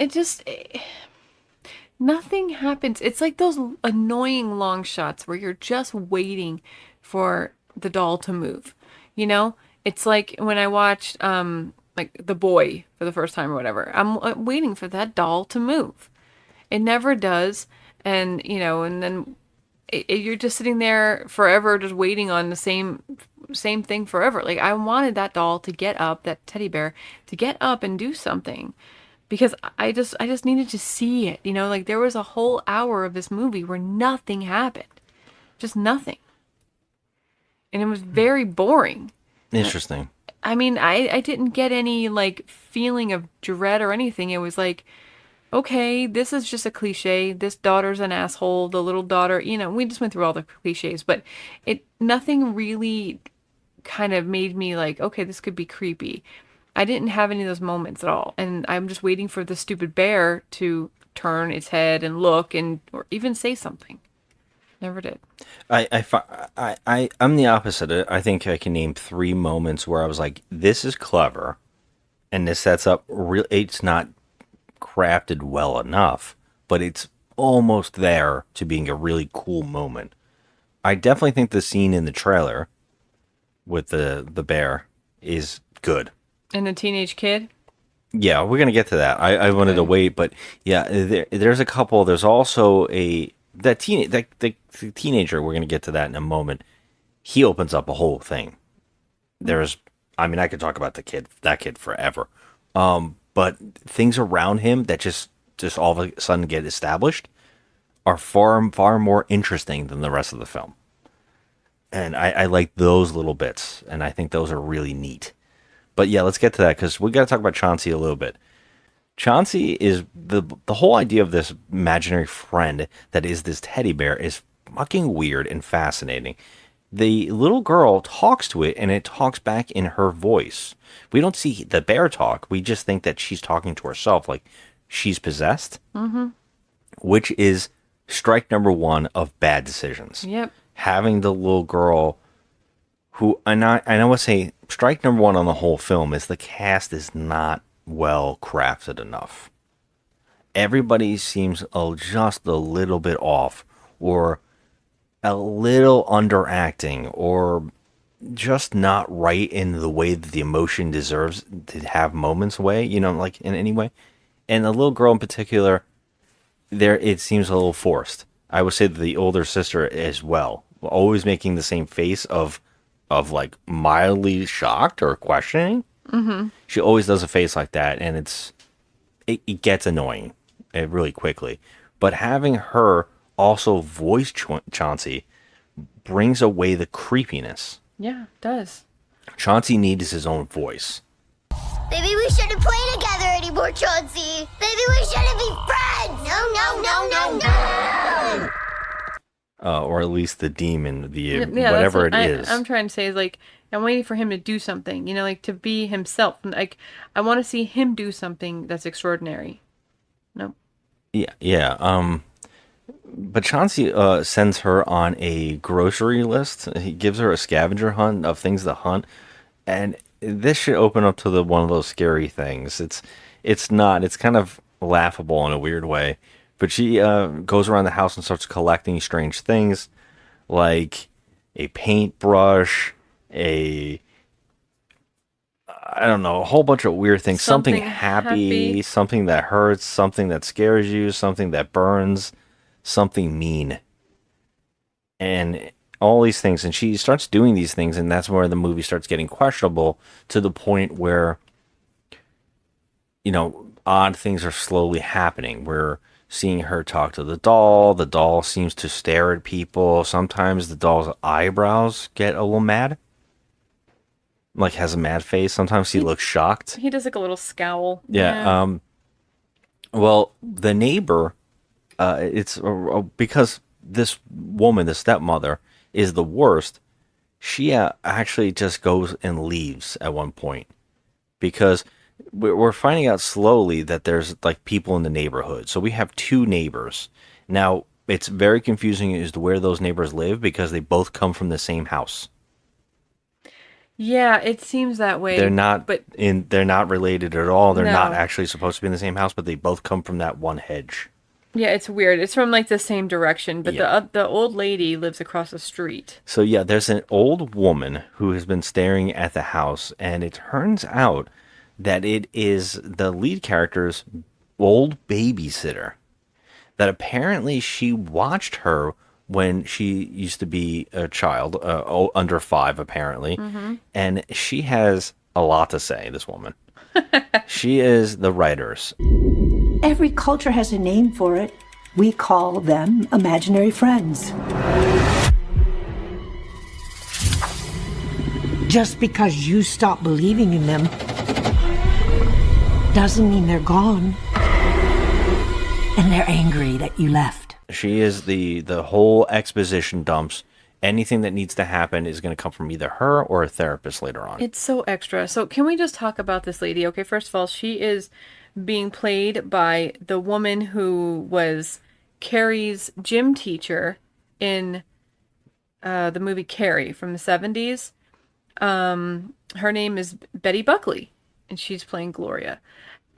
nothing happens. It's like those annoying long shots where you're just waiting for the doll to move. You know, it's like when I watched like The Boy for the first time or whatever. I'm waiting for that doll to move. It never does, and and then you're just sitting there forever, just waiting on the same thing forever. Like I wanted that doll to get up, that teddy bear to get up and do something. Because I just needed to see it, like there was a whole hour of this movie where nothing happened. Just nothing. And it was very boring. Interesting. I mean, I didn't get any like feeling of dread or anything. It was like, okay, this is just a cliche. This daughter's an asshole. The little daughter, we just went through all the cliches, but nothing really kind of made me like, okay, this could be creepy. I didn't have any of those moments at all. And I'm just waiting for the stupid bear to turn its head and look or even say something. Never did. I'm the opposite. I think I can name 3 moments where I was like, this is clever, and this sets up it's not crafted well enough, but it's almost there to being a really cool moment. I definitely think the scene in the trailer with the bear is good. And the teenage kid? Yeah, we're gonna get to that. I wanted to wait, but yeah, there's a couple. There's also the teenager. We're gonna get to that in a moment. He opens up a whole thing. I could talk about that kid forever. But things around him that just all of a sudden get established are far more interesting than the rest of the film. And I like those little bits, and I think those are really neat. But yeah, let's get to that, because we got to talk about Chauncey a little bit. Chauncey is the whole idea of this imaginary friend that is this teddy bear is fucking weird and fascinating. The little girl talks to it, and it talks back in her voice. We don't see the bear talk. We just think that she's talking to herself, like she's possessed, which is strike number 1 of bad decisions. Yep. Having the little girl who, and I would say strike number 1 on the whole film is the cast is not well crafted enough. everybody seems just a little bit off, or a little underacting, or just not right in the way that the emotion deserves to have moments way, like in any way. And the little girl in particular, there it seems a little forced. I would say that the older sister as well, always making the same face of like mildly shocked or questioning. Mm-hmm. She always does a face like that, and it gets annoying really quickly. But having her also voice Chauncey brings away the creepiness. Yeah, it does. Chauncey needs his own voice. Maybe we shouldn't play together anymore, Chauncey. Maybe we shouldn't be friends. No. Or at least the demon, Yeah, whatever it is. I'm trying to say is like, I'm waiting for him to do something, like to be himself. Like, I want to see him do something that's extraordinary. No. Yeah. But Chauncey sends her on a grocery list. He gives her a scavenger hunt of things to hunt, and this should open up to one of those scary things. It's not. It's kind of laughable in a weird way. But she goes around the house and starts collecting strange things, like a paintbrush, I don't know, a whole bunch of weird things. Something happy, something that hurts, something that scares you, something that burns, something mean. And all these things. And she starts doing these things, and that's where the movie starts getting questionable, to the point where, odd things are slowly happening. We're seeing her talk to the doll. The doll seems to stare at people. Sometimes the doll's eyebrows get a little mad. Like, has a mad face. Sometimes he looks shocked. He does like a little scowl. Yeah. Well, the neighbor, it's because this woman, the stepmother, is the worst. She actually just goes and leaves at one point, because we're finding out slowly that there's like people in the neighborhood. So we have two neighbors. Now, it's very confusing as to where those neighbors live, because they both come from the same house. Yeah, it seems that way. They're not they're not related at all. They're No. not actually supposed to be in the same house, but they both come from that one hedge. Yeah, it's weird. It's from like the same direction, but Yeah. the old lady lives across the street. So yeah, there's an old woman who has been staring at the house, and it turns out that it is the lead character's old babysitter. That apparently she watched her when she used to be a child, under 5 apparently, and she has a lot to say, this woman. She is the writers. Every culture has a name for it. We call them imaginary friends. Just because you stop believing in them doesn't mean they're gone. And they're angry that you left. She is the whole exposition dumps. Anything that needs to happen is going to come from either her or a therapist later on. It's so extra. So can we just talk about this lady? Okay, first of all, she is being played by the woman who was Carrie's gym teacher in the movie Carrie from the 70s. Her name is Betty Buckley, and she's playing Gloria.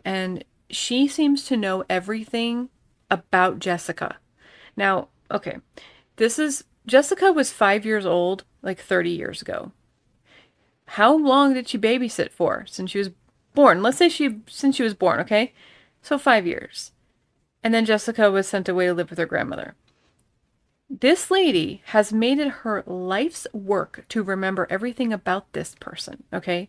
And she seems to know everything about Jessica. Now, okay, Jessica was 5 years old, like 30 years ago. How long did she babysit for since she was born? Let's say since she was born, okay? So 5 years. And then Jessica was sent away to live with her grandmother. This lady has made it her life's work to remember everything about this person, okay?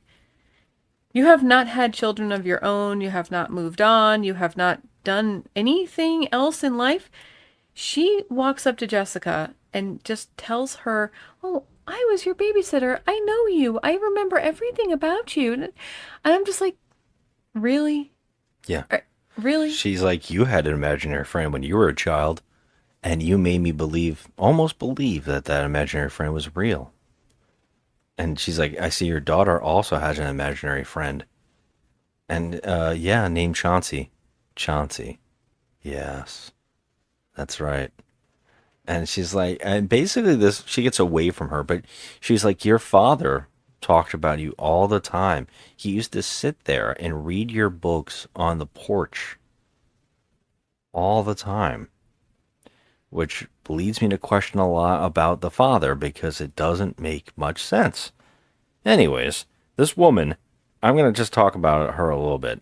You have not had children of your own. You have not moved on. You have not done anything else in life. She walks up to Jessica and just tells her, "Oh, I was your babysitter. I know you. I remember everything about you." And I'm just like, really? Yeah. Really? She's like, you had an imaginary friend when you were a child, and you made me almost believe that imaginary friend was real. And she's like, I see your daughter also has an imaginary friend. And, yeah, named Chauncey. Chauncey. Yes. That's right. And she's like, and basically she gets away from her, but she's like, your father talked about you all the time. He used to sit there and read your books on the porch. all the time, which leads me to question a lot about the father because it doesn't make much sense. Anyways, this woman, I'm going to just talk about her a little bit.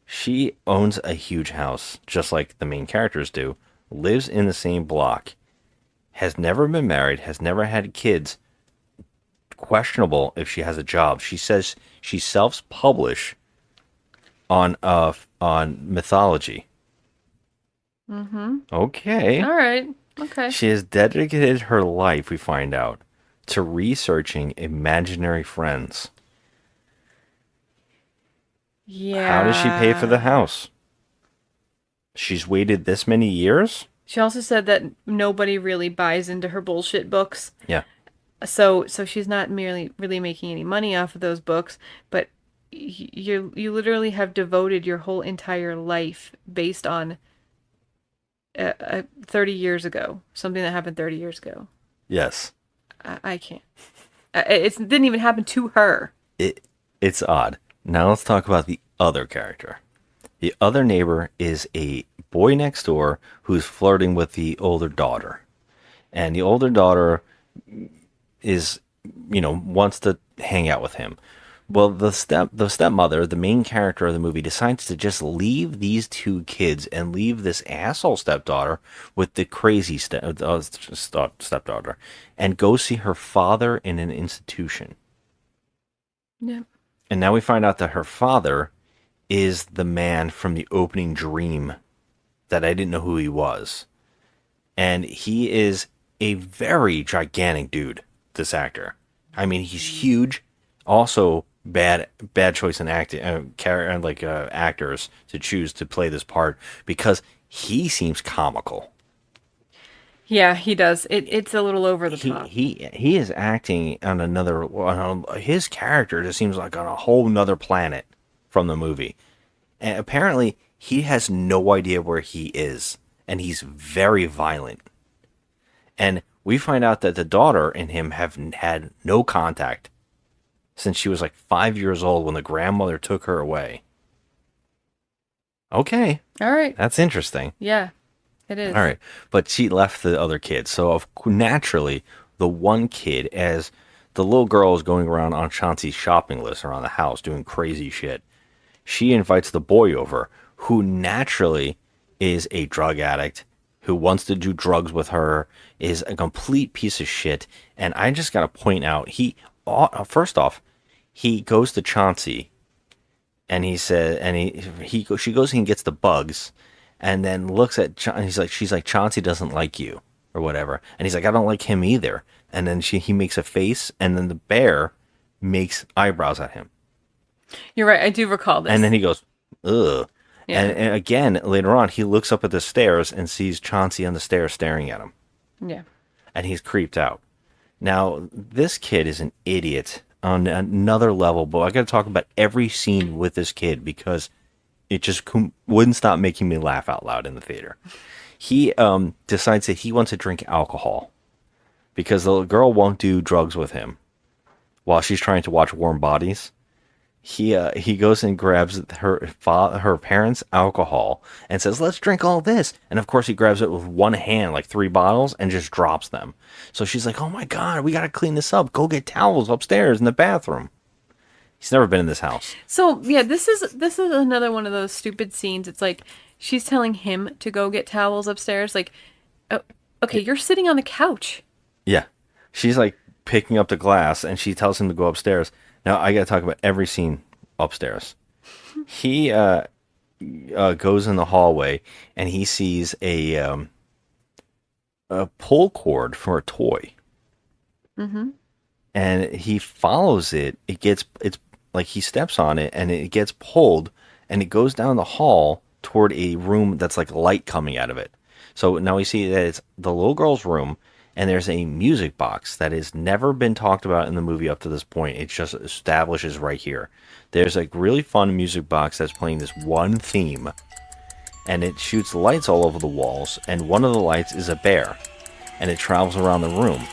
She owns a huge house, just like the main characters do, lives in the same block, has never been married, has never had kids. Questionable if she has a job. She says she self-publish on mythology. Mm-hmm. Okay. All right. Okay. She has dedicated her life, we find out, to researching imaginary friends. Yeah. How does she pay for the house? She's waited this many years? She also said that nobody really buys into her bullshit books. Yeah. So she's not merely really making any money off of those books, but you literally have devoted your whole entire life based on 30 years ago, something that happened 30 years ago. Yes. I can't. It didn't even happen to her. It's odd. Now let's talk about the other character. The other neighbor is a boy next door who's flirting with the older daughter. And the older daughter is, wants to hang out with him. Well, the stepmother, the main character of the movie, decides to just leave these two kids and leave this asshole stepdaughter with the crazy stepdaughter and go see her father in an institution. Yeah. And now we find out that her father is the man from the opening dream that I didn't know who he was. And he is a very gigantic dude, this actor. I mean, he's huge. Also, bad choice in acting, actors to choose to play this part because he seems comical. Yeah, he does. It's a little over the top. He is acting on his character just seems like on a whole nother planet from the movie. And apparently he has no idea where he is, and he's very violent. And we find out that the daughter and him have had no contact since she was like 5 years old when the grandmother took her away. Okay. All right. That's interesting. Yeah, it is. All right. But she left the other kids. So naturally, the one kid, as the little girl is going around on Chauncey's shopping list around the house doing crazy shit, she invites the boy over, who naturally is a drug addict, who wants to do drugs with her, is a complete piece of shit. And I just got to point out, first off, he goes to Chauncey, and he said, she goes and gets the bugs, and then looks at she's like, Chauncey doesn't like you, or whatever, and he's like, I don't like him either, and then he makes a face, and then the bear makes eyebrows at him. You're right. I do recall this. And then he goes, ugh. Yeah. And again, later on, he looks up at the stairs and sees Chauncey on the stairs staring at him. Yeah. And he's creeped out. Now, this kid is an idiot on another level, but I got to talk about every scene with this kid because it just wouldn't stop making me laugh out loud in the theater. He decides that he wants to drink alcohol because the girl won't do drugs with him while she's trying to watch Warm Bodies. He goes and grabs her parents' alcohol and says, let's drink all this. And of course he grabs it with one hand, like 3 bottles, and just drops them. So she's like, oh my God, we got to clean this up. Go get towels upstairs in the bathroom. He's never been in this house. So yeah, this is another one of those stupid scenes. It's like she's telling him to go get towels upstairs. Like, oh, okay, you're sitting on the couch. Yeah. She's like picking up the glass and she tells him to go upstairs. Now, I got to talk about every scene upstairs. He goes in the hallway and he sees a pull cord for a toy. Mm-hmm. And he follows it. It's like he steps on it and it gets pulled and it goes down the hall toward a room that's like light coming out of it. So now we see that it's the little girl's room. And there's a music box that has never been talked about in the movie up to this point. It just establishes right here. There's a really fun music box that's playing this one theme. And it shoots lights all over the walls. And one of the lights is a bear. And it travels around the room.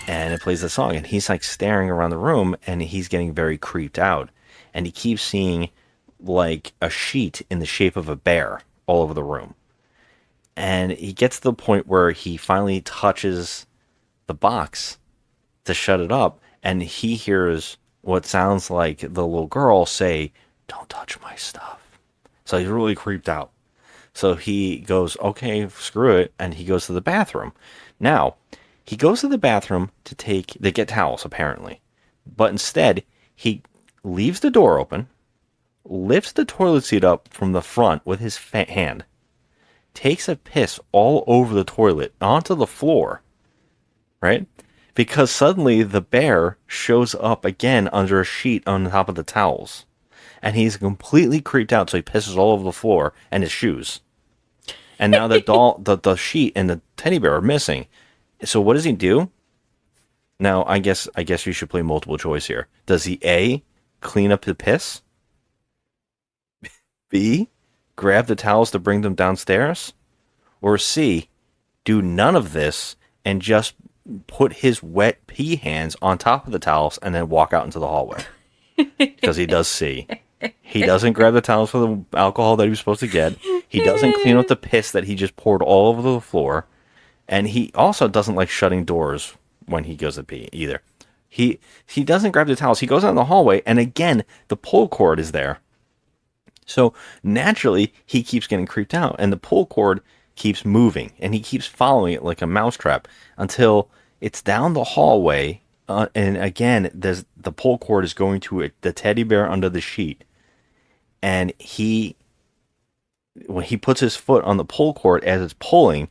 And it plays the song. And he's like staring around the room. And he's getting very creeped out. And he keeps seeing like a sheet in the shape of a bear all over the room. And he gets to the point where he finally touches the box to shut it up, and he hears what sounds like the little girl say, "Don't touch my stuff." So he's really creeped out. So he goes, okay, screw it, and he goes to the bathroom. Now, he goes to the bathroom to get towels, apparently. But instead, he leaves the door open, lifts the toilet seat up from the front with his hand, takes a piss all over the toilet onto the floor, right? Because suddenly the bear shows up again under a sheet on top of the towels. And he's completely creeped out, so he pisses all over the floor and his shoes. And now the doll, the sheet and the teddy bear are missing. So what does he do? Now, I guess you should play multiple choice here. Does he A, clean up the piss? B, grab the towels to bring them downstairs? Or C, do none of this and just put his wet pee hands on top of the towels and then walk out into the hallway? Because he does C. He doesn't grab the towels for the alcohol that he was supposed to get. He doesn't clean up the piss that he just poured all over the floor. And he also doesn't like shutting doors when he goes to pee either. He doesn't grab the towels. He goes out in the hallway, and again, the pull cord is there. So naturally, he keeps getting creeped out, and the pull cord keeps moving, and he keeps following it like a mousetrap until it's down the hallway. And again, the pull cord is going to the teddy bear under the sheet. And when he puts his foot on the pull cord as it's pulling,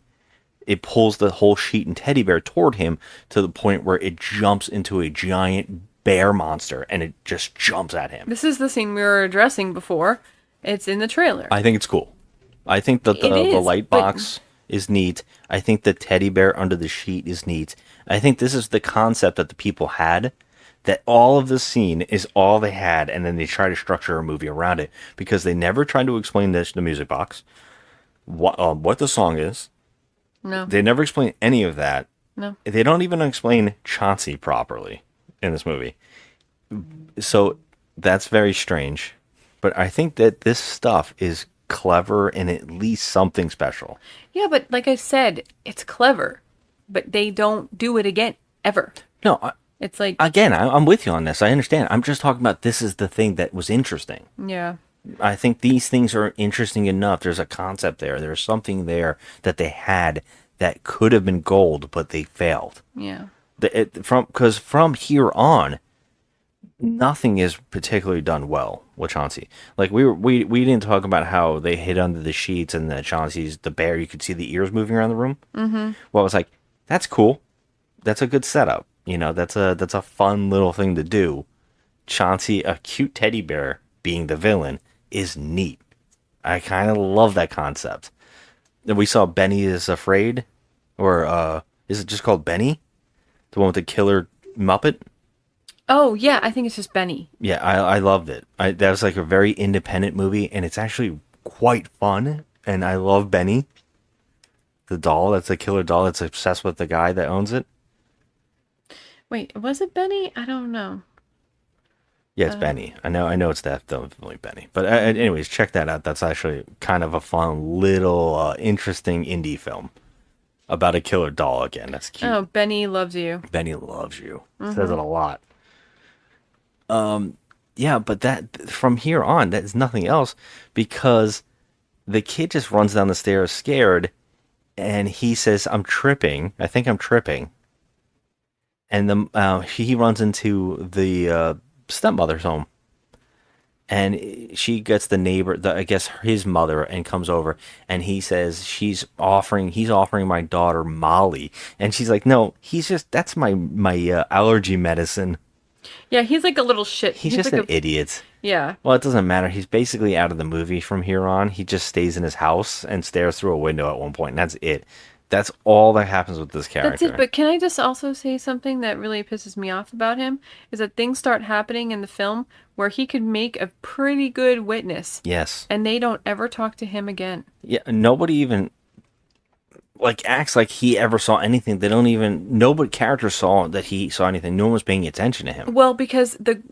it pulls the whole sheet and teddy bear toward him to the point where it jumps into a giant bear monster and it just jumps at him. This is the scene we were addressing before. It's in the trailer. I think it's cool. I think that the light box is neat. I think the teddy bear under the sheet is neat. I think this is the concept that the people had, that all of this scene is all they had, and then they try to structure a movie around it because they never tried to explain the music box, what the song is. No. They never explain any of that. No. They don't even explain Chauncey properly in this movie. So that's very strange. But I think that this stuff is clever and at least something special. Yeah, but like I said, it's clever. But they don't do it again, ever. No, it's like... Again, I'm with you on this. I understand. I'm just talking about this is the thing that was interesting. Yeah. I think these things are interesting enough. There's a concept there. There's something there that they had that could have been gold, but they failed. Yeah. Because from here on, nothing is particularly done well with Chauncey. Like we didn't talk about how they hid under the sheets and that Chauncey's the bear. You could see the ears moving around the room. Mm-hmm. Well, it's like that's cool. That's a good setup. You know, that's a fun little thing to do. Chauncey, a cute teddy bear, being the villain is neat. I kind of love that concept. Then we saw Benny is Afraid, or is it just called Benny? The one with the killer Muppet? Oh, yeah, I think it's just Benny. Yeah, I loved it. That was like a very independent movie, and it's actually quite fun, and I love Benny. The doll, that's a killer doll that's obsessed with the guy that owns it. Wait, was it Benny? I don't know. Yeah, it's Benny. I know it's definitely Benny. But anyways, check that out. That's actually kind of a fun little interesting indie film about a killer doll again. That's cute. Oh, Benny loves you. Benny loves you. Says it a lot. Yeah, but that from here on, that is nothing else because the kid just runs down the stairs scared and he says, "I'm tripping. I think I'm tripping." And he runs into the stepmother's home. And she gets the neighbor, I guess his mother, and comes over. And he says he's offering my daughter Molly. And she's like, "No, that's my allergy medicine." Yeah, he's like a little shit. He's just like an idiot. Yeah. Well, it doesn't matter. He's basically out of the movie from here on. He just stays in his house and stares through a window at one point, and that's it. That's all that happens with this character. That's it, but can I just also say something that really pisses me off about him? Is that things start happening in the film where he could make a pretty good witness. Yes. And they don't ever talk to him again. Yeah, nobody even acts like he ever saw anything. Nobody character saw that he saw anything. No one was paying attention to him. Well, because the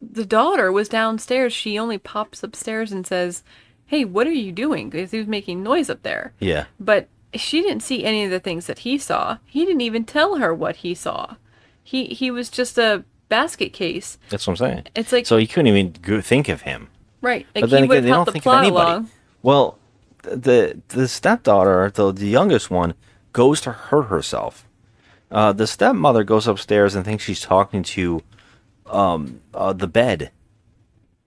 daughter was downstairs. She only pops upstairs and says, "Hey, what are you doing?" Because he was making noise up there. Yeah. But she didn't see any of the things that he saw. He didn't even tell her what he saw. He was just a basket case. That's what I'm saying. It's like, So he couldn't even think of him. right. Like But then he would again, they help don't the think of plot anybody. along. Well, the stepdaughter, the youngest one, goes to hurt herself. The stepmother goes upstairs and thinks she's talking to the bed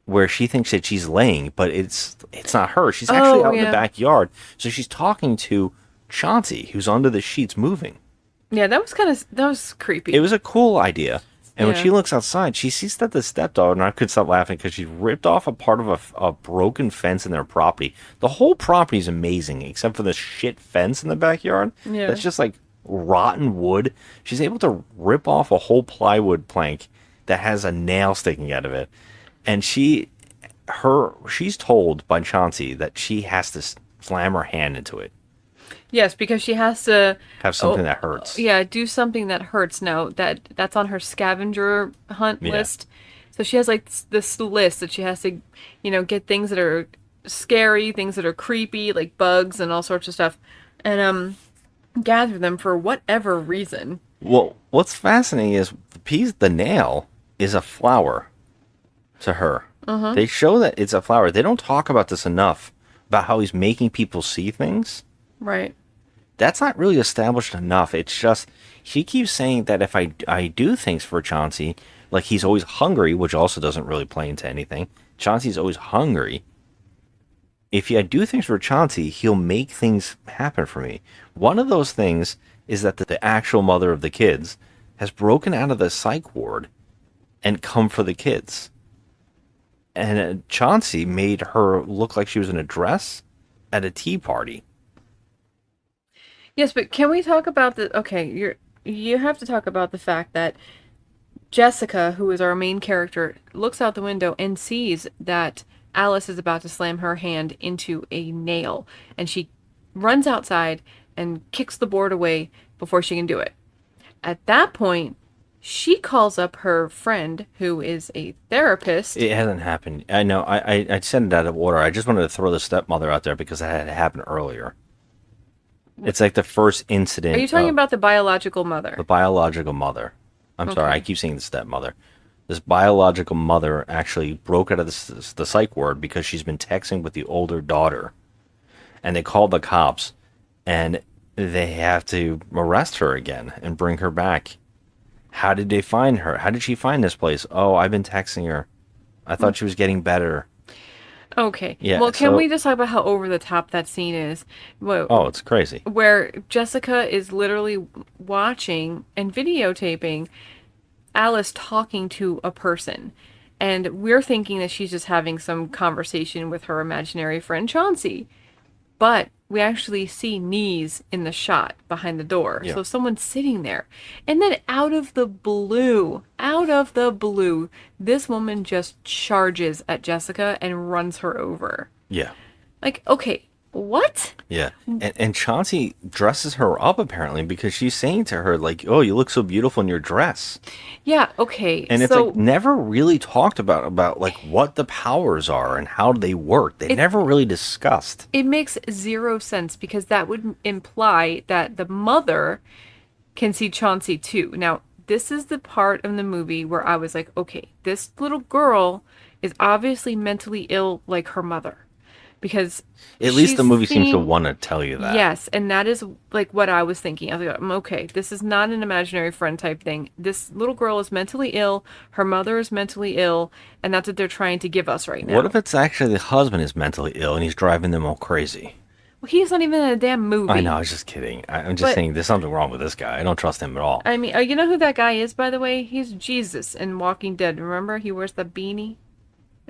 where she thinks that she's laying, but it's not her. She's actually out in the backyard. So she's talking to Chauncey, who's under the sheets moving. Yeah, that was creepy. It was a cool idea. And when Yeah. she looks outside, she sees that the stepdaughter, and I couldn't stop laughing because she ripped off a part of a broken fence in their property. The whole property is amazing, except for the shit fence in the backyard. Yeah. That's just like rotten wood. She's able to rip off a whole plywood plank that has a nail sticking out of it. And she's told by Chauncey that she has to slam her hand into it. Yes, because she has to Have something that hurts. Yeah, do something that hurts. Now that's on her scavenger hunt Yeah. list. So she has like this list that she has to, get things that are scary, things that are creepy, like bugs and all sorts of stuff, and gather them for whatever reason. Well, what's fascinating is the nail is a flower to her. They show that it's a flower. They don't talk about this enough, about how he's making people see things. Right. That's not really established enough. It's just, she keeps saying that if I do things for Chauncey, like he's always hungry, which also doesn't really play into anything. Chauncey's always hungry. If I do things for Chauncey, he'll make things happen for me. One of those things is that the actual mother of the kids has broken out of the psych ward and come for the kids. And Chauncey made her look like she was in a dress at a tea party. Yes, but can we talk about the? Okay, you have to talk about the fact that Jessica, who is our main character, looks out the window and sees that Alice is about to slam her hand into a nail, and she runs outside and kicks the board away before she can do it. At that point, she calls up her friend, who is a therapist. It hasn't happened. I know. I said it out of order. I just wanted to throw the stepmother out there because that had happened earlier. It's like the first incident. Are you talking about the biological mother? The biological mother? I'm sorry, I keep saying the stepmother. This biological mother actually broke out of the psych ward because she's been texting with the older daughter. And they called the cops, and they have to arrest her again and bring her back. How did they find her? How did she find this place? Oh, I've been texting her. I thought she was getting better. Okay. Yeah, Well, can so- we just talk about how over the top that scene is? Oh, it's crazy. Where Jessica is literally watching and videotaping Alice talking to a person. And we're thinking that she's just having some conversation with her imaginary friend Chauncey. But we actually see knees in the shot behind the door. Yeah. So someone's sitting there. And then out of the blue, this woman just charges at Jessica and runs her over. Yeah. Like, okay, what? Yeah. And Chauncey dresses her up apparently because she's saying to her, like, oh, you look so beautiful in your dress. Yeah, okay. And it's so, like never really talked about like what the powers are and how they work. They never really discussed. it makes zero sense because that would imply that the mother can see Chauncey too. Now, this is the part of the movie where I was like, okay, this little girl is obviously mentally ill like her mother. Because At least the she's movie seems to seeing- want to tell you that. Yes, and that is like what I was thinking. I was like, okay, this is not an imaginary friend type thing. This little girl is mentally ill, her mother is mentally ill, and that's what they're trying to give us right now. What if it's actually the husband is mentally ill and he's driving them all crazy? Well, he's not even in a damn movie. I know, I was just kidding. I'm just But- saying there's something wrong with this guy. I don't trust him at all. I mean, you know who that guy is, by the way? He's Jesus in Walking Dead. Remember? He wears the beanie.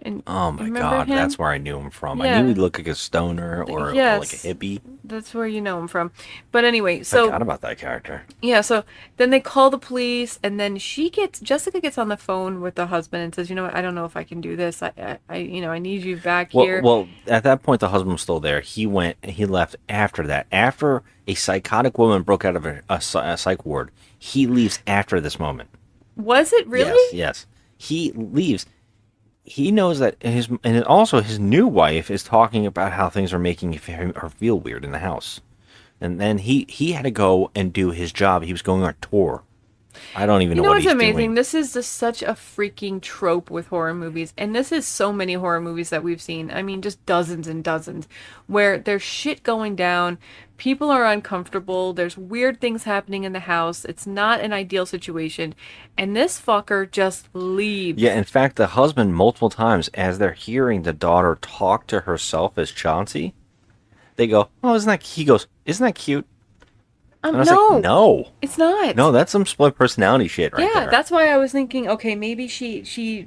And Oh my remember god, him? that's where I knew him from. I Yeah. knew he'd look like a stoner or Yes. like a hippie. That's where you know him from. But anyway, I so forgot about that character. yeah, so then they call the police, and then Jessica gets on the phone with the husband and says, you know what, I don't know if I can do this. I need you back here. Well, at that point, the husband was still there. He left after that. After a psychotic woman broke out of a psych ward, he leaves after this moment. Was it really? Yes. He leaves. He knows that his new wife is talking about how things are making her feel weird in the house. And then he had to go and do his job. He was going on tour. I don't even You know know what what's he's amazing? doing. This is just such a freaking trope with horror movies. And this is so many horror movies that we've seen. I mean, just dozens and dozens. Where there's shit going down. People are uncomfortable. There's weird things happening in the house. It's not an ideal situation. And this fucker just leaves. Yeah, in fact, the husband multiple times, as they're hearing the daughter talk to herself as Chauncey, they go, "Oh, isn't that?" He goes, "Isn't that cute?" And I was No. like, "No, It's not. no, that's some split personality shit right Yeah, there." that's why I was thinking, okay, maybe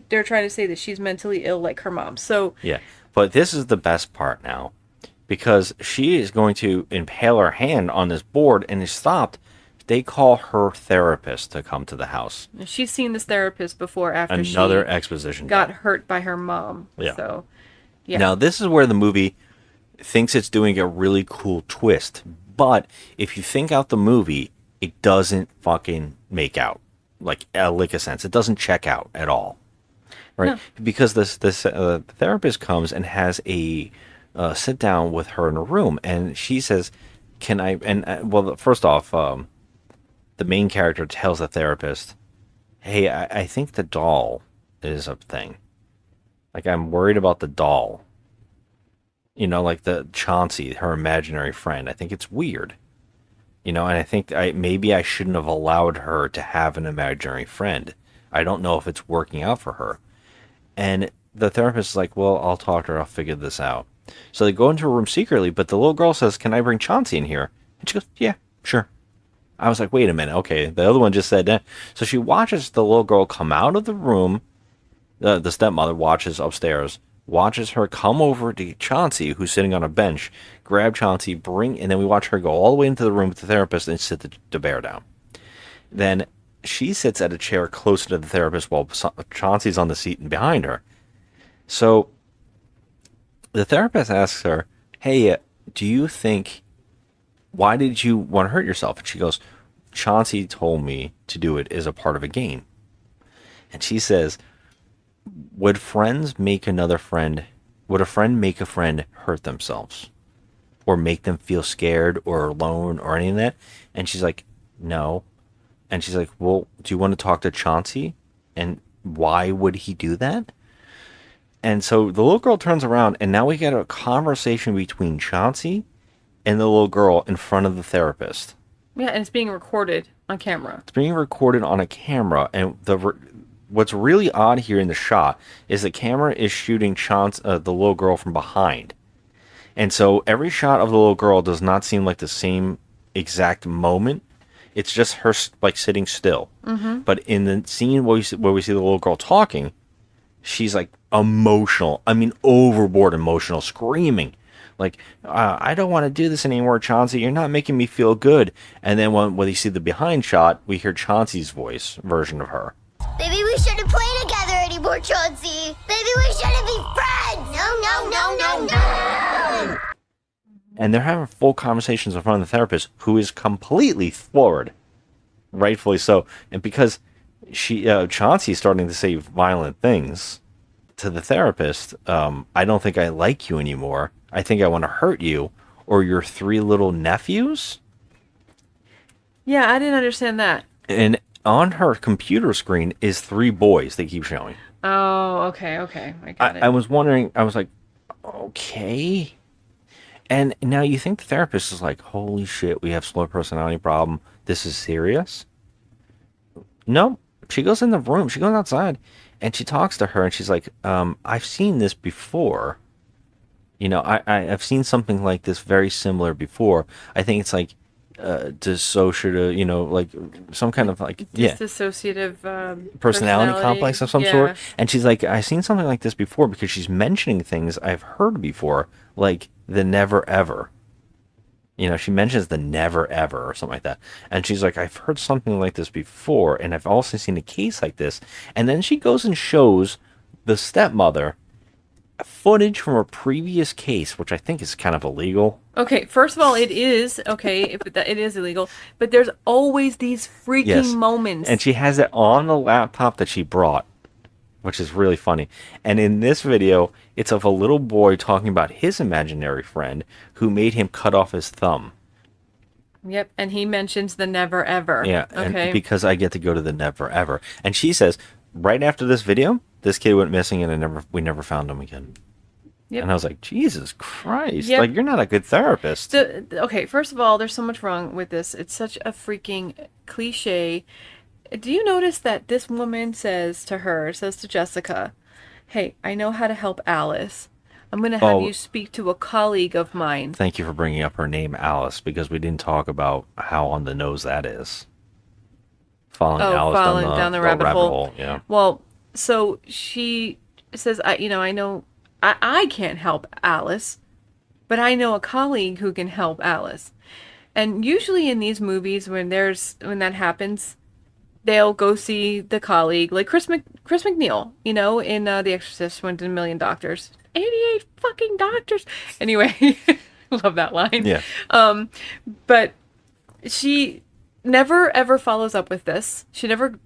they're trying to say that she's mentally ill like her mom. So, Yeah, but this is the best part now, because she is going to impale her hand on this board, and it's stopped. They call her therapist to come to the house. she's seen this therapist before after Another she exposition got dump. hurt by her mom. Yeah. So, yeah. Now, this is where the movie thinks it's doing a really cool twist. But if you think out the movie, it doesn't fucking make out. Like, a lick of sense. It doesn't check out at all. Right? Because this therapist comes and has a sit down with her in a room. And she says, "Can I..." And, well, first off, the main character tells the therapist, "Hey, I think the doll is a thing. Like, I'm worried about the doll. You know, like the Chauncey, her imaginary friend. I think it's weird. You know, and I think maybe I shouldn't have allowed her to have an imaginary friend. I don't know if it's working out for her." And the therapist is like, "Well, I'll talk to her. I'll figure this out." So they go into a room secretly, but the little girl says, "Can I bring Chauncey in here?" And she goes, "Yeah, sure." I was like, wait a minute. Okay, the other one just said that. So she watches the little girl come out of the room. The stepmother watches upstairs, watches her come over to Chauncey, who's sitting on a bench, grab Chauncey, and then we watch her go all the way into the room with the therapist and sit the bear down. Then she sits at a chair closer to the therapist while Chauncey's on the seat and behind her. So the therapist asks her, "Hey, do you think, why did you want to hurt yourself?" And she goes, "Chauncey told me to do it as a part of a game." And she says, would a friend make a friend hurt themselves? Or make them feel scared or alone or any of that? And she's like, "No." And she's like, "Well, do you want to talk to Chauncey? And why would he do that?" And so the little girl turns around, and now we get a conversation between Chauncey and the little girl in front of the therapist. Yeah, and it's being recorded on camera. It's being recorded on a camera, and what's really odd here in the shot is the camera is shooting the little girl from behind. And so every shot of the little girl does not seem like the same exact moment. It's just her like sitting still. Mm-hmm. But in the scene where we see the little girl talking, she's like emotional. I mean, overboard emotional, screaming. Like, "I don't want to do this anymore, Chauncey. You're not making me feel good." And then when you see the behind shot, we hear Chauncey's voice version of her. Maybe we shouldn't play together anymore, Chauncey. Maybe we shouldn't be friends. No. And they're having full conversations in front of the therapist, who is completely floored. Rightfully so. And because Chauncey's starting to say violent things to the therapist, "I don't think I like you anymore. I think I want to hurt you or your 3 little nephews." Yeah, I didn't understand that. And on her computer screen is 3 boys they keep showing. Oh, okay. I got it. I was wondering, I was like, okay. And now you think the therapist is like, holy shit, we have slow personality problem. This is serious? No. She goes in the room. She goes outside and she talks to her and she's like, "I've seen this before. You know, I've seen something like this very similar before. I think it's like dissociative, you know, like some kind of like, yeah, Dissociative personality complex of some yeah. sort." And she's like, "I've seen something like this before," because she's mentioning things I've heard before, like the never ever. You know, she mentions the never ever or something like that. And she's like, "I've heard something like this before, and I've also seen a case like this." And then she goes and shows the stepmother footage from a previous case, which I think is kind of illegal. Okay, first of all, it is okay if it is illegal, but there's always these freaking moments. And she has it on the laptop that she brought, which is really funny. And in this video, it's of a little boy talking about his imaginary friend who made him cut off his thumb. Yep. And he mentions the never ever. Yeah, Okay. and because I get to go to the never ever. And she says, right after this video, this kid went missing and we never found him again. Yep. And I was like, Jesus Christ. Yep. Like, you're not a good therapist. Okay, first of all, there's so much wrong with this. It's such a freaking cliche. Do you notice that this woman says to Jessica, hey, I know how to help Alice. I'm going to have you speak to a colleague of mine. Thank you for bringing up her name, Alice, because we didn't talk about how on the nose that is. Following Alice down the rabbit hole. Yeah. Well, so she says, I know I can't help Alice, but I know a colleague who can help Alice. And usually in these movies, when that happens, they'll go see the colleague, like Chris McNeil, in The Exorcist, went to 1,000,000 doctors. 88 fucking doctors. Anyway, love that line. Yeah. But she never ever follows up with this. She never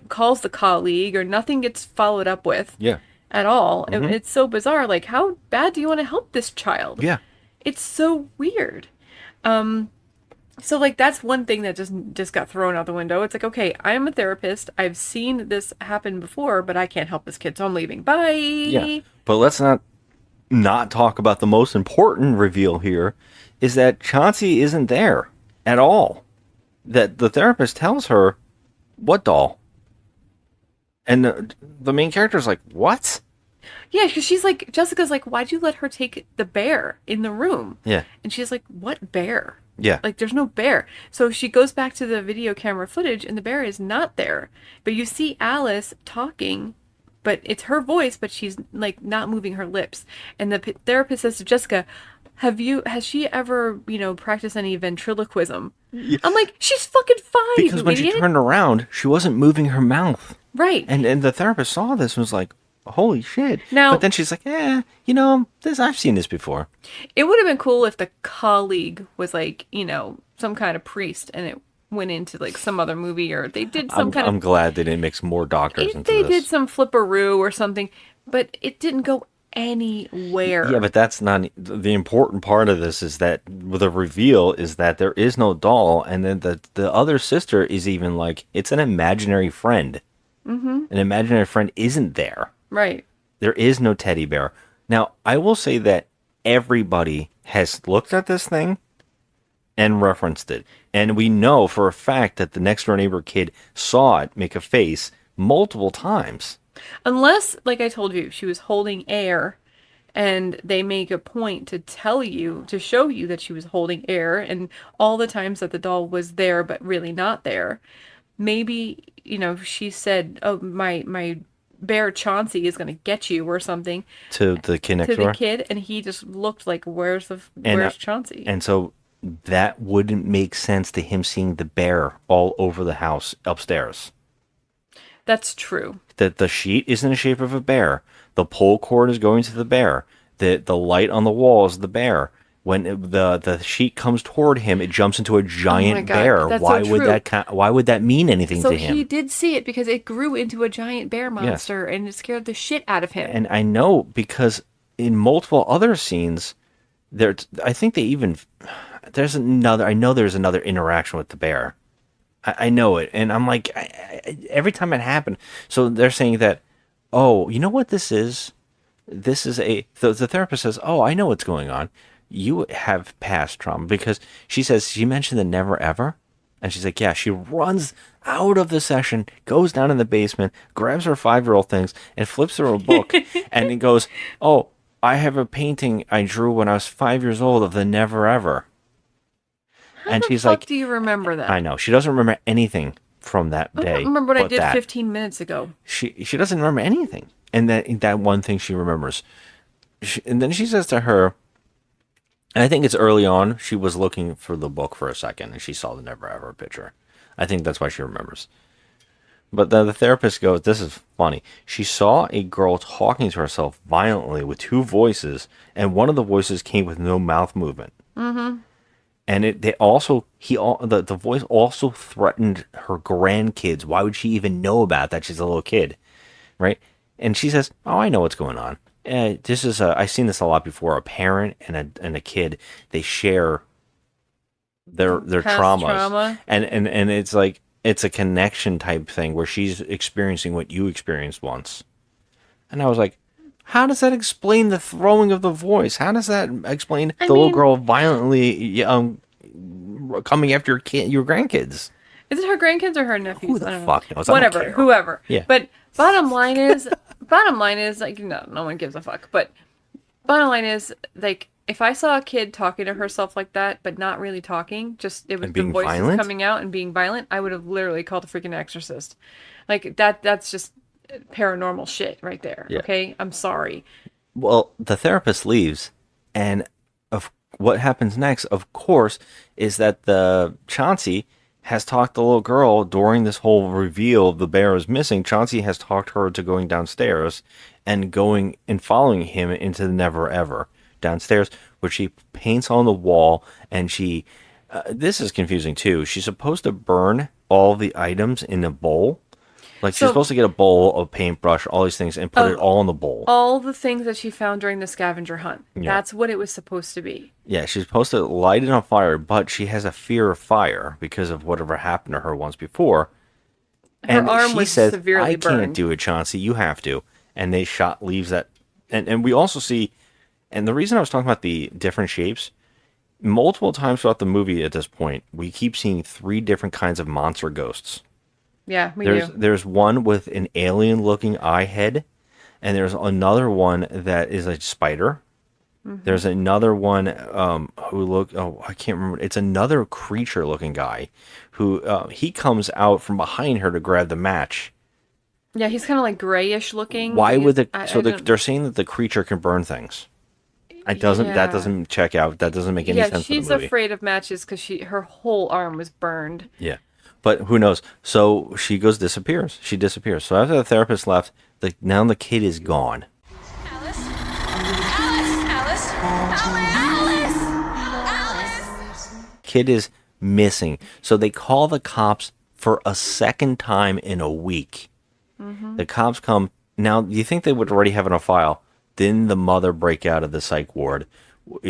calls the colleague, or nothing gets followed up with. Yeah. At all. Mm-hmm. It's so bizarre. Like, how bad do you want to help this child? Yeah. It's so weird. So like that's one thing that just got thrown out the window. It's like, okay, I'm a therapist. I've seen this happen before, but I can't help this kid, so I'm leaving. Bye. Yeah. But let's not talk about the most important reveal here, is that Chauncey isn't there at all. That the therapist tells her, what doll? And the main character's like, what? Yeah, because Jessica's like, why'd you let her take the bear in the room? Yeah. And she's like, what bear? Yeah. Like, there's no bear. So she goes back to the video camera footage, and the bear is not there. But you see Alice talking, but it's her voice, but she's, like, not moving her lips. And the therapist says to Jessica, has she ever, practiced any ventriloquism? Yeah. I'm like, she's fucking 5, because when idiot. she turned around, she wasn't moving her mouth. Right. And the therapist saw this and was like, holy shit. Now, but then she's like, I've seen this before. It would have been cool if the colleague was like, some kind of priest, and it went into like some other movie, or they did some kind of... I'm glad they didn't mix more doctors into they this. did some flipperoo or something, but it didn't go anywhere. Yeah, but that's not... The important part of this is that the reveal is that there is no doll, and then the other sister is even like, it's an imaginary friend. Mm-hmm. An imaginary friend isn't there. Right. There is no teddy bear. Now, I will say that everybody has looked at this thing and referenced it. And we know for a fact that the next door neighbor kid saw it make a face multiple times. Unless, like I told you, she was holding air, and they make a point to show you that she was holding air, and all the times that the doll was there but really not there. Maybe, she said, oh, my bear Chauncey is going to get you or something. To the kid next door? To the kid, and he just looked like, where's Chauncey? And so that wouldn't make sense to him seeing the bear all over the house upstairs. That's true. That the sheet is in the shape of a bear. The pull cord is going to the bear. The light on the wall is the bear. When the sheet comes toward him, it jumps into a giant bear. That's why so would true. why would that mean anything to him? So he did see it because it grew into a giant bear monster, and it scared the shit out of him. And I know because in multiple other scenes, I think they even there's another interaction with the bear. I know it, and I'm like, every time it happened. So they're saying that, oh, you know what this is? This is the therapist says, oh, I know what's going on. You have past trauma, because she mentioned the never ever, and she's like, yeah. She runs out of the session, goes down in the basement, grabs her 5-year-old things, and flips her a book, and it goes, oh, I have a painting I drew when I was 5 years old of the never ever. How the fuck do you remember that? I know. She doesn't remember anything from that day. I don't remember what I did 15 minutes ago. She doesn't remember anything. And that one thing she remembers. And then she says to her, and I think it's early on, she was looking for the book for a second, and she saw the never ever picture. I think that's why she remembers. But the therapist goes, this is funny. She saw a girl talking to herself violently with 2 voices, and one of the voices came with no mouth movement. Mm-hmm. And the voice also threatened her grandkids. Why would she even know about that? She's a little kid, right? And she says, "Oh, I know what's going on. I've seen this a lot before. A parent and a kid, they share their Past traumas, trauma. and it's like it's a connection type thing where she's experiencing what you experienced once, and I was like, how does that explain the throwing of the voice? How does that explain the little girl violently coming after your grandkids? Is it her grandkids or her nephews? Who the I don't fuck know. knows? I don't Whatever, care. whoever. Yeah. But bottom line is, like, no one gives a fuck. But bottom line is, like, if I saw a kid talking to herself like that, but not really talking, just it was And the being voices violent? coming out and being violent, I would have literally called a freaking exorcist. Like that's just paranormal shit right there. Yeah. Okay, I'm sorry. Well, the therapist leaves, and of what happens next, of course, is that the Chauncey has talked the little girl during this whole reveal of the bear is missing. Chauncey has talked her to going downstairs and going and following him into the Never Ever downstairs, where she paints on the wall, and she. This is confusing too. She's supposed to burn all the items in a bowl. Like, she's supposed to get a bowl, a paintbrush, all these things, and put it all in the bowl. All the things that she found during the scavenger hunt. Yeah. That's what it was supposed to be. Yeah, she's supposed to light it on fire, but she has a fear of fire because of whatever happened to her once before. Her arm was severely I can't burned. do it, Chauncey. You have to. And they leaves that. And we also see, and the reason I was talking about the different shapes, multiple times throughout the movie at this point, we keep seeing 3 different kinds of monster ghosts. Yeah, we do. There's one with an alien-looking eye head, and there's another one that is a spider. Mm-hmm. There's another one I can't remember. It's another creature-looking guy who he comes out from behind her to grab the match. Yeah, he's kind of like grayish looking. Why would they're saying that the creature can burn things? That doesn't check out. That doesn't make any sense. Yeah, she's for the movie. afraid of matches because her whole arm was burned. Yeah. But who knows? So she disappears. She disappears. So after the therapist left, now the kid is gone. Alice? Alice? Alice? Alice? Kid is missing. So they call the cops for a second time in a week. Mm-hmm. The cops come. Now, you think they would already have it on file. Didn't the mother break out of the psych ward?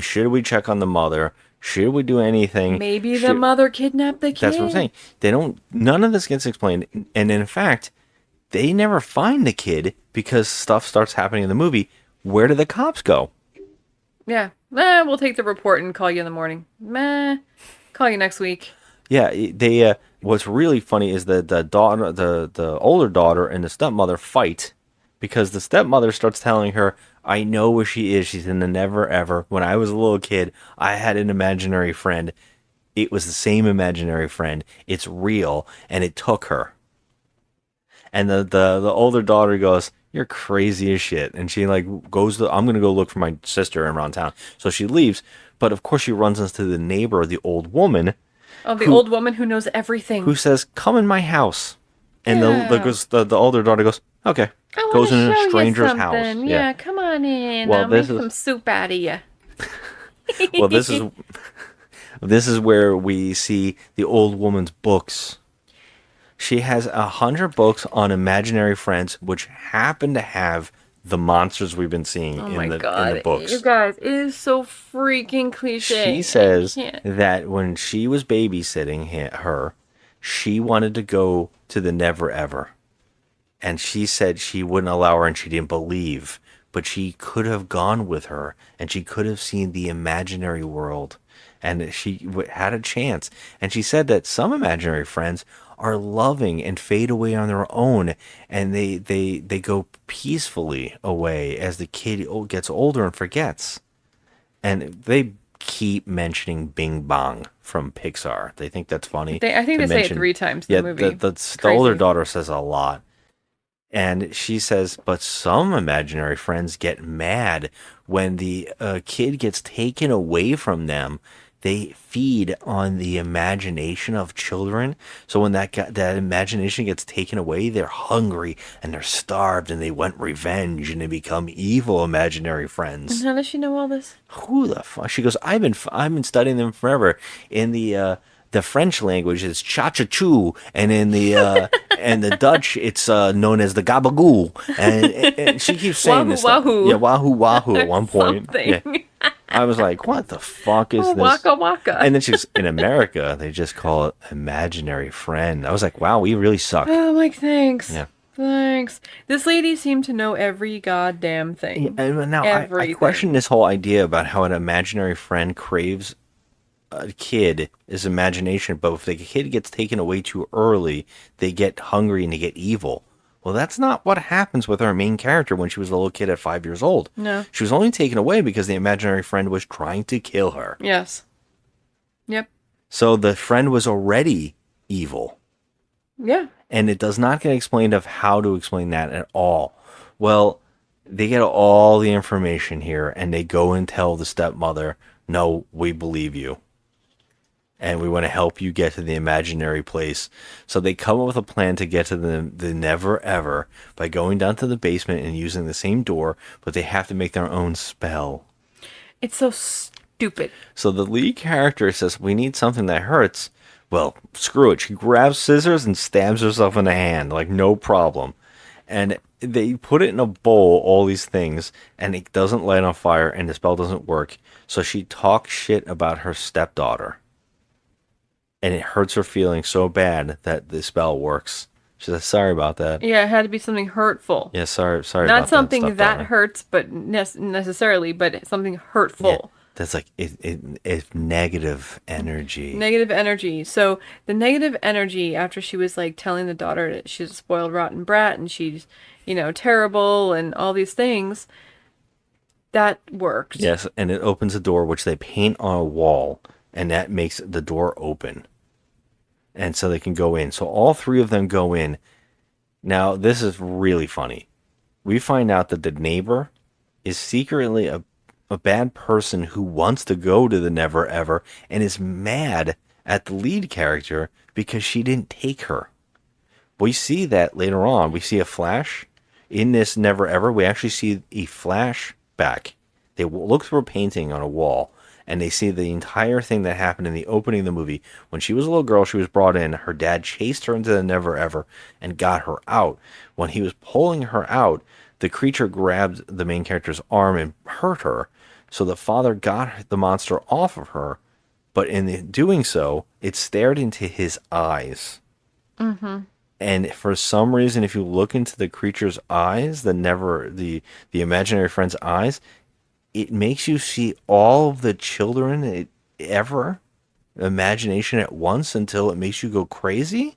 Should we check on the mother? Should we do anything? Maybe the mother kidnapped the kid. That's what I'm saying. None of this gets explained. And in fact, they never find the kid because stuff starts happening in the movie. Where do the cops go? Yeah. We'll take the report and call you in the morning. Call you next week. Yeah, they. What's really funny is that the older daughter and the stepmother fight because the stepmother starts telling her, I know where she is. She's in the Never Ever. When I was a little kid, I had an imaginary friend. It was the same imaginary friend. It's real, and it took her. And the older daughter goes, you're crazy as shit. And she goes, I'm going to go look for my sister around town. So she leaves, but of course she runs into the neighbor, the old woman. Oh, the old woman who knows everything. Who says, come in my house. And the older daughter goes, okay. Goes in a stranger's house. Yeah, come on in. Well, I'll make some soup out of you. Well, this is where we see the old woman's books. She has 100 books on imaginary friends, which happen to have the monsters we've been seeing in the books. You guys, it is so freaking cliche. She says that when she was babysitting her, she wanted to go to the Never Ever. And she said she wouldn't allow her and she didn't believe. But she could have gone with her and she could have seen the imaginary world. And she had a chance. And she said that some imaginary friends are loving and fade away on their own. And they go peacefully away as the kid gets older and forgets. And they keep mentioning Bing Bong from Pixar. They think that's funny. I think they say it 3 times in the movie. The older daughter says a lot. And she says, but some imaginary friends get mad when the kid gets taken away from them. They feed on the imagination of children. So when that imagination gets taken away, they're hungry and they're starved and they want revenge and they become evil imaginary friends. And how does she know all this? Who the fuck? She goes, I've been studying them forever. In the French language, it's cha-cha-choo, and in the and the Dutch, it's known as the gabagoo. And she keeps saying this stuff. Wahoo. Yeah, wahoo wahoo at one point. Yeah. I was like, what the fuck is Oh, this? waka waka. And then she's in America, they just call it imaginary friend. I was like, wow, we really suck. Oh, I'm like, thanks. Yeah. Thanks. This lady seemed to know every goddamn thing. And now I Everything. question this whole idea about how an imaginary friend craves a kid is imagination, but if the kid gets taken away too early, they get hungry and they get evil. Well, that's not what happens with our main character when she was a little kid at 5 years old. No. She was only taken away because the imaginary friend was trying to kill her. Yes. Yep. So the friend was already evil. Yeah. And it does not get explained of how to explain that at all. Well, they get all the information here and they go and tell the stepmother, no, we believe you. And we want to help you get to the imaginary place. So they come up with a plan to get to the never ever by going down to the basement and using the same door, but they have to make their own spell. It's so stupid. So the lead character says, we need something that hurts. Well, screw it. She grabs scissors and stabs herself in the hand, like no problem. And they put it in a bowl, all these things, and it doesn't light on fire, and the spell doesn't work. So she talks shit about her stepdaughter. And it hurts her feelings so bad that the spell works. She says, sorry about that. Yeah, it had to be something hurtful. Yeah, sorry about Not that, something that stepdaughter. hurts, but necessarily, but something hurtful. Yeah, that's like it's negative energy. Negative energy. So the negative energy after she was like telling the daughter that she's a spoiled, rotten brat and she's, terrible and all these things, that worked. Yes, and it opens a door which they paint on a wall, and that makes the door open. And so they can go in. So all three of them go in. Now, this is really funny. We find out that the neighbor is secretly a bad person who wants to go to the Never Ever and is mad at the lead character because she didn't take her. We see that later on. We see a flash in this Never Ever. We actually see a flashback. They look through a painting on a wall, and they see the entire thing that happened in the opening of the movie. When she was a little girl, she was brought in. Her dad chased her into the Never Ever and got her out. When he was pulling her out, the creature grabbed the main character's arm and hurt her. So the father got the monster off of her, but in doing so, it stared into his eyes. Mm-hmm. And for some reason, if you look into the creature's eyes, the imaginary friend's eyes, it makes you see all of the children imagination at once until it makes you go crazy.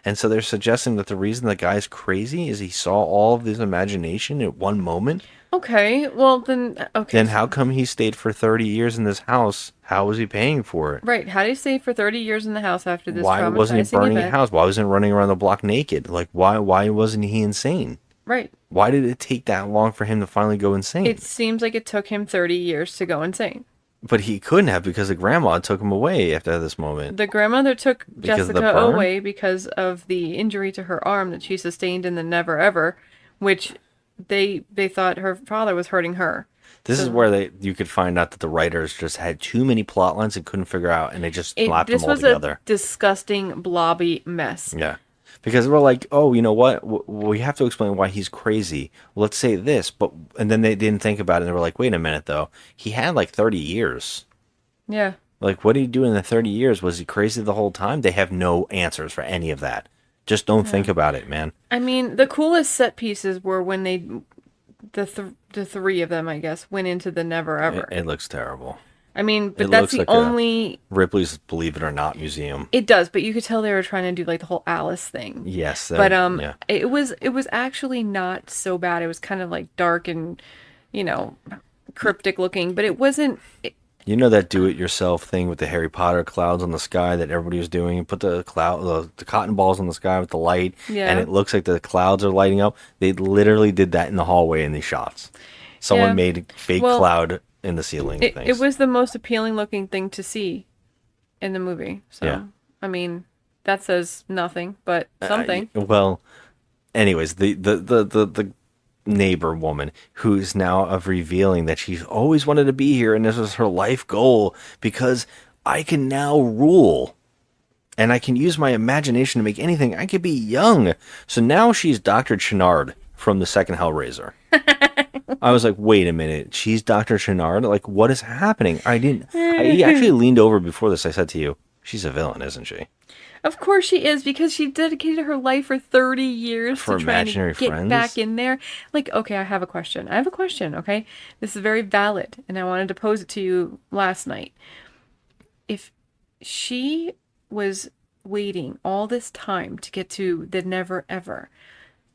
And so they're suggesting that the reason the guy's crazy is he saw all of this imagination at one moment. Okay, well then, okay. Then how come he stayed for 30 years in this house? How was he paying for it? Right, how did he stay for 30 years in the house after this Why wasn't he traumatizing burning the event? house? Why wasn't he running around the block naked? Like, why wasn't he insane? Right. Why did it take that long for him to finally go insane? It seems like it took him 30 years to go insane. But he couldn't have because the grandma took him away after this moment. The grandmother took Because of the Jessica burn? away because of the injury to her arm that she sustained in the Never Ever, which they thought her father was hurting her. This is where you could find out that the writers just had too many plot lines and couldn't figure out, and they just slapped them This all was together. a disgusting, blobby mess. Yeah. Because we're like, oh, you know what? We have to explain why he's crazy. Let's say this, and then they didn't think about it, and they were like, wait a minute, though. He had like 30 years. Yeah. Like, what did he do in the 30 years? Was he crazy the whole time? They have no answers for any of that. Just don't think about it, man. I mean, the coolest set pieces were when the three of them, I guess, went into the Never Ever. It looks terrible. I mean, but It that's looks the like only... Ripley's Believe It or Not museum. It does, but you could tell they were trying to do like the whole Alice thing. Yes. But yeah. it was actually not so bad. It was kind of like dark and, cryptic looking, but it wasn't... You know that do-it-yourself thing with the Harry Potter clouds on the sky that everybody was doing? You put the cotton balls on the sky with the light, Yeah. and it looks like the clouds are lighting up. They literally did that in the hallway in these shots. Someone Yeah. made a fake Well, cloud in the ceiling. It was the most appealing looking thing to see in the movie. So, Yeah. I mean, that says nothing, but something. Well, anyways, the neighbor woman who's now of revealing that she's always wanted to be here and this was her life goal because I can now rule and I can use my imagination to make anything. I could be young. So now she's Dr. Chenard from the second Hellraiser. I was like, wait a minute, she's Dr. Chenard? Like, what is happening? I actually leaned over before this. I said to you, she's a villain, isn't she? Of course she is, because she dedicated her life for 30 years For to trying to imaginary get friends? back in there. Like, okay, I have a question. Okay? This is very valid, and I wanted to pose it to you last night. If she was waiting all this time to get to the never ever,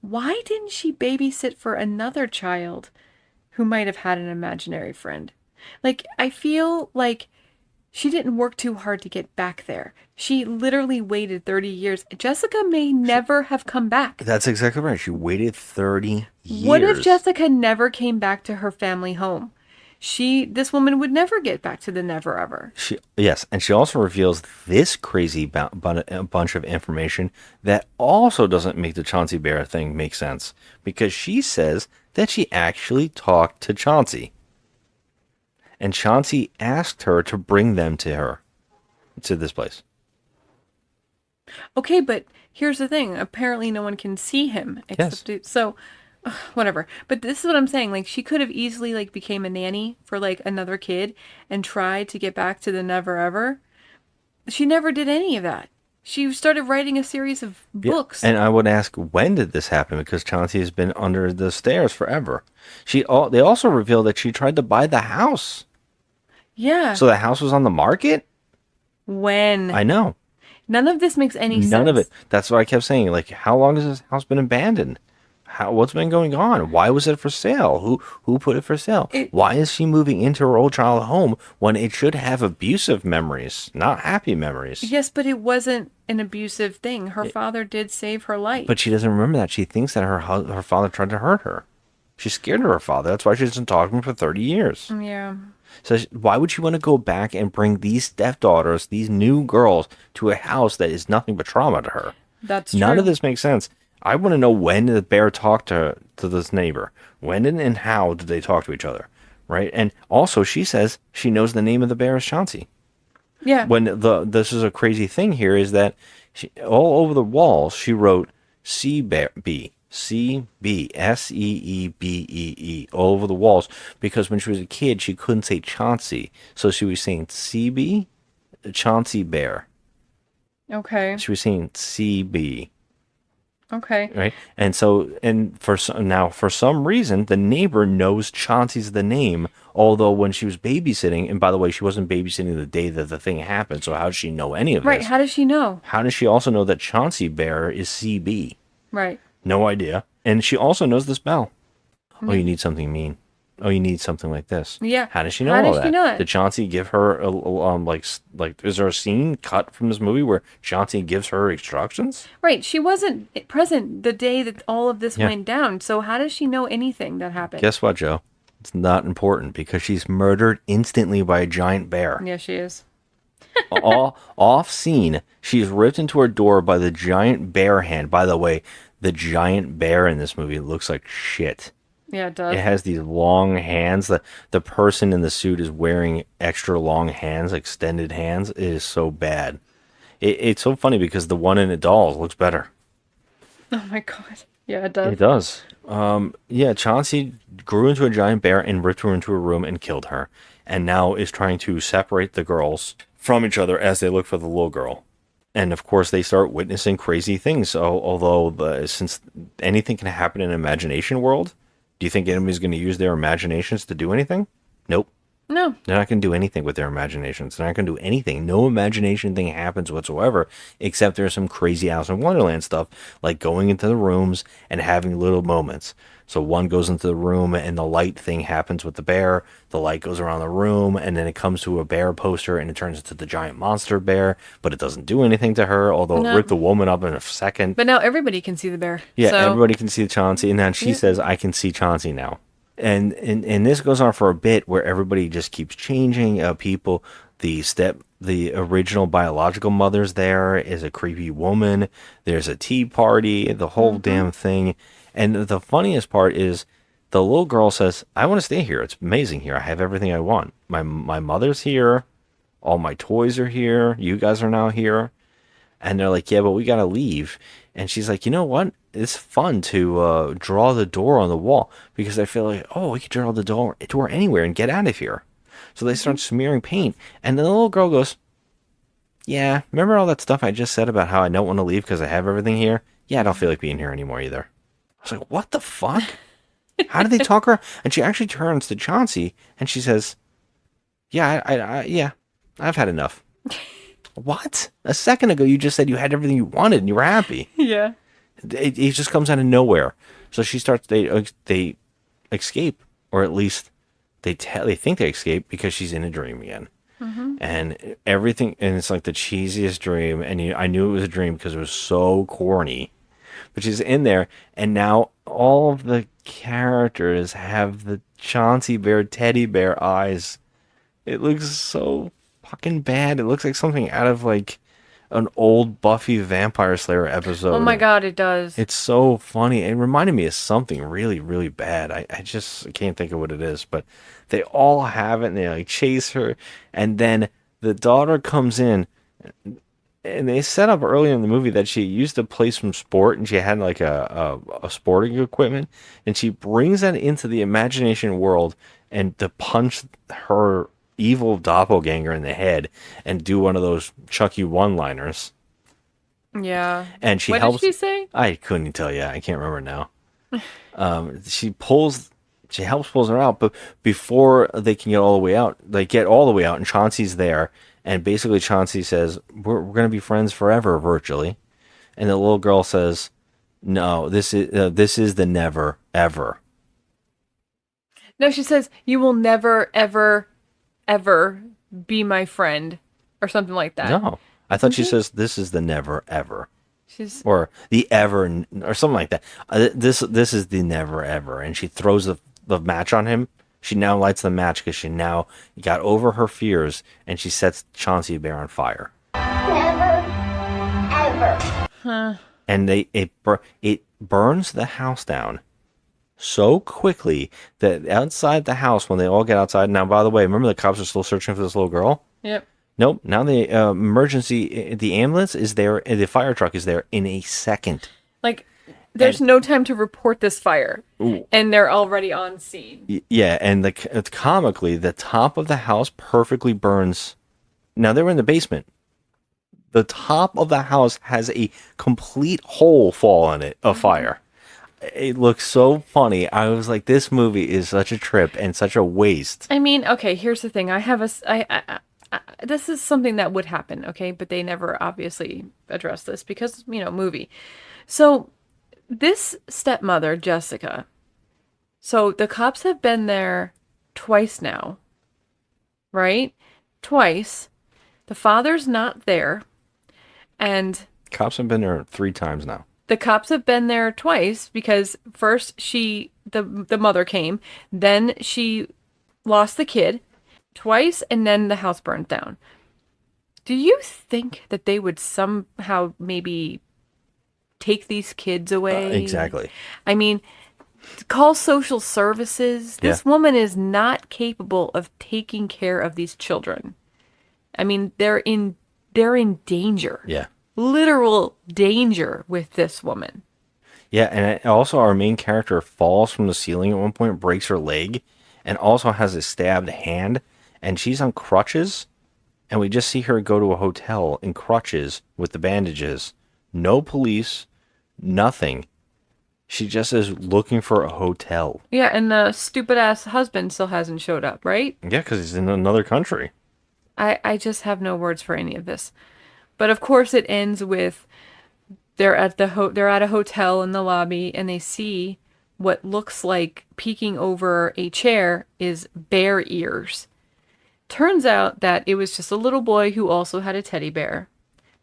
why didn't she babysit for another child who might have had an imaginary friend? Like, I feel like she didn't work too hard to get back there. She literally waited 30 years. Jessica may never have come back. That's exactly right. She waited 30 years. What if Jessica never came back to her family home? This woman would never get back to the never ever. Yes, and she also reveals this crazy bunch of information that also doesn't make the Chauncey Bear thing make sense, because she says that she actually talked to Chauncey. And Chauncey asked her to bring them to this place. Okay, but here's the thing. Apparently no one can see him. So, whatever. But this is what I'm saying. Like, she could have easily, like, became a nanny for, like, another kid and tried to get back to the never ever. She never did any of that. She started writing a series of books. And I would ask, when did this happen? Because Chauncey has been under the stairs forever. They also revealed that she tried to buy the house. Yeah. So the house was on the market? When? I know. None of this makes any sense. None of it. That's what I kept saying. Like, how long has this house been abandoned? What's been going on? Why was it for sale? Who put it for sale? Why is she moving into her old child home when it should have abusive memories, not happy memories? Yes, but it wasn't an abusive thing. Her father did save her life. But she doesn't remember that. She thinks that her father tried to hurt her. She's scared of her father. That's why she doesn't talk to him for 30 years. Yeah. So why would she want to go back and bring these stepdaughters, these new girls, to a house that is nothing but trauma to her? That's true. None of this makes sense. I want to know, when did the bear talk to this neighbor? When and how did they talk to each other? Right? And also, she says she knows the name of the bear is Chauncey. Yeah. When this is a crazy thing here, is that all over the walls she wrote CBEE, CBSEEBEE, all over the walls, because when she was a kid she couldn't say Chauncey, so she was saying CB, Chauncey Bear. Okay. She was saying CB. Okay. Right. And for some reason, the neighbor knows Chauncey's the name, although when she was babysitting, and by the way, she wasn't babysitting the day that the thing happened, so how does she know any of this? Right. How does she know? How does she also know that Chauncey Bear is CB? Right. No idea. And she also knows the spell. Oh, you need something mean. Oh, you need something like this. Yeah. How does she know all that? She know it? Did Chauncey give her is there a scene cut from this movie where Chauncey gives her instructions? Right. She wasn't present the day that all of this went down. So how does she know anything that happened? Guess what, Joe? It's not important, because she's murdered instantly by a giant bear. Yeah, she is. Off scene, she's ripped into her door by the giant bear hand. By the way, the giant bear in this movie looks like shit. Yeah, it does. It has these long hands. The person in the suit is wearing extra long hands, extended hands. It is so bad. It's so funny because the one in the dolls looks better. Oh my god. Yeah, it does. It does. Chauncey grew into a giant bear and ripped her into a room and killed her, and now is trying to separate the girls from each other as they look for the little girl. And of course, they start witnessing crazy things. So, since anything can happen in an imagination world, do you think anybody's going to use their imaginations to do anything? Nope. No. They're not going to do anything with their imaginations. They're not going to do anything. No imagination thing happens whatsoever, except there's some crazy Alice in Wonderland stuff, like going into the rooms and having little moments. So one goes into the room and the light thing happens with the bear. The light goes around the room and then it comes to a bear poster and it turns into the giant monster bear, but it doesn't do anything to her, although it ripped the woman up in a second. But now everybody can see the bear. Yeah, so. Everybody can see Chauncey. And then she says, I can see Chauncey now. And this goes on for a bit where everybody just keeps changing. People, the original biological mother's there is a creepy woman. There's a tea party, the whole damn thing. And the funniest part is the little girl says, I want to stay here. It's amazing here. I have everything I want. My mother's here. All my toys are here. You guys are now here. And they're like, yeah, but we got to leave. And she's like, you know what? It's fun to draw the door on the wall because I feel like, oh, we could draw the door anywhere and get out of here. So they start smearing paint. And then the little girl goes, yeah, remember all that stuff I just said about how I don't want to leave because I have everything here? Yeah, I don't feel like being here anymore either. I was like, what the fuck? How did they talk her? And she actually turns to Chauncey and she says, yeah, yeah, I've had enough. What? A second ago, you just said you had everything you wanted and you were happy. Yeah. It just comes out of nowhere. So she starts. They escape, or at least they think they escape because she's in a dream again, and everything. And it's like the cheesiest dream. And I knew it was a dream because it was so corny. But she's in there, and now all of the characters have the Chauncey Bear teddy bear eyes. It looks so fucking bad. It looks like something out of like an old Buffy Vampire Slayer episode. Oh my god, it does. It's so funny. It reminded me of something really, really bad. I just can't think of what it is, but they all have it and they like chase her. And then the daughter comes in and they set up early in the movie that she used to play some sport and she had like a sporting equipment and she brings that into the imagination world and to punch her evil doppelganger in the head and do one of those Chucky one-liners. Yeah. And she what helps. Did she say? I couldn't tell you. I can't remember now. She helps pulls her out, but before they can get all the way out, they get all the way out, and Chauncey's there, and basically Chauncey says, "We're gonna be friends forever, virtually," and the little girl says, "No, this is the never ever." No, she says, "You will never, ever, ever be my friend," or something like that. No, I thought she says, "This is the never ever." Or the ever, or something like that. This is the never ever, and she throws the match on him. She now lights the match because she now got over her fears, and she sets Chauncey Bear on fire. Never, ever. Huh. And it burns the house down so quickly that outside the house, when they all get outside. Now, by the way, remember the cops are still searching for this little girl? Yep. Nope. Now the the ambulance is there, and the fire truck is there in a second. Like, there's no time to report this fire, and they're already on scene. Yeah, and comically, the top of the house perfectly burns. Now, they were in the basement. The top of the house has a complete hole fall in it of fire. It looks so funny. I was like, this movie is such a trip and such a waste. I mean, okay, here's the thing. This is something that would happen, okay? But they never obviously address this because, movie. So this stepmother, Jessica, so the cops have been there twice now, right? Twice. The father's not there. And Cops have been there 3 times now. the cops have been there twice because first the mother came, then she lost the kid twice, and then the house burned down. Do you think that they would somehow maybe take these kids away? Exactly. I mean, call social services. This woman is not capable of taking care of these children. I mean, they're in danger. Yeah. Literal danger with this woman. Yeah, and also our main character falls from the ceiling at one point, breaks her leg, and also has a stabbed hand, and she's on crutches, and we just see her go to a hotel in crutches with the bandages. No police, nothing. She just is looking for a hotel. Yeah, and the stupid-ass husband still hasn't showed up, right? Yeah, because he's in another country. I just have no words for any of this. But of course it ends with they're at a hotel in the lobby, and they see what looks like peeking over a chair is bear ears. Turns out that it was just a little boy who also had a teddy bear.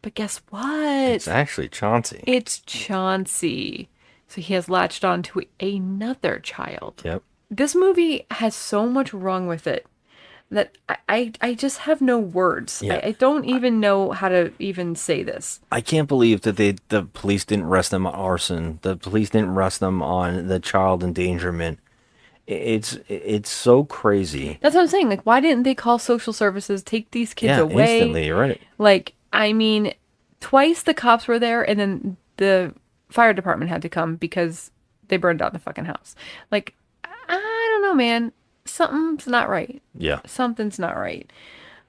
But guess what? It's actually Chauncey. It's Chauncey. So he has latched on to another child. Yep. This movie has so much wrong with it that I just have no words. Yeah. I don't even know how to even say this. I can't believe that the police didn't arrest them on arson. The police didn't arrest them on the child endangerment. It's so crazy. That's what I'm saying. Like, why didn't they call social services, take these kids away? Instantly, you're right. Like, I mean, Twice the cops were there, and then the fire department had to come because they burned down the fucking house. Like, I don't know, man. Something's not right. Yeah. Something's not right.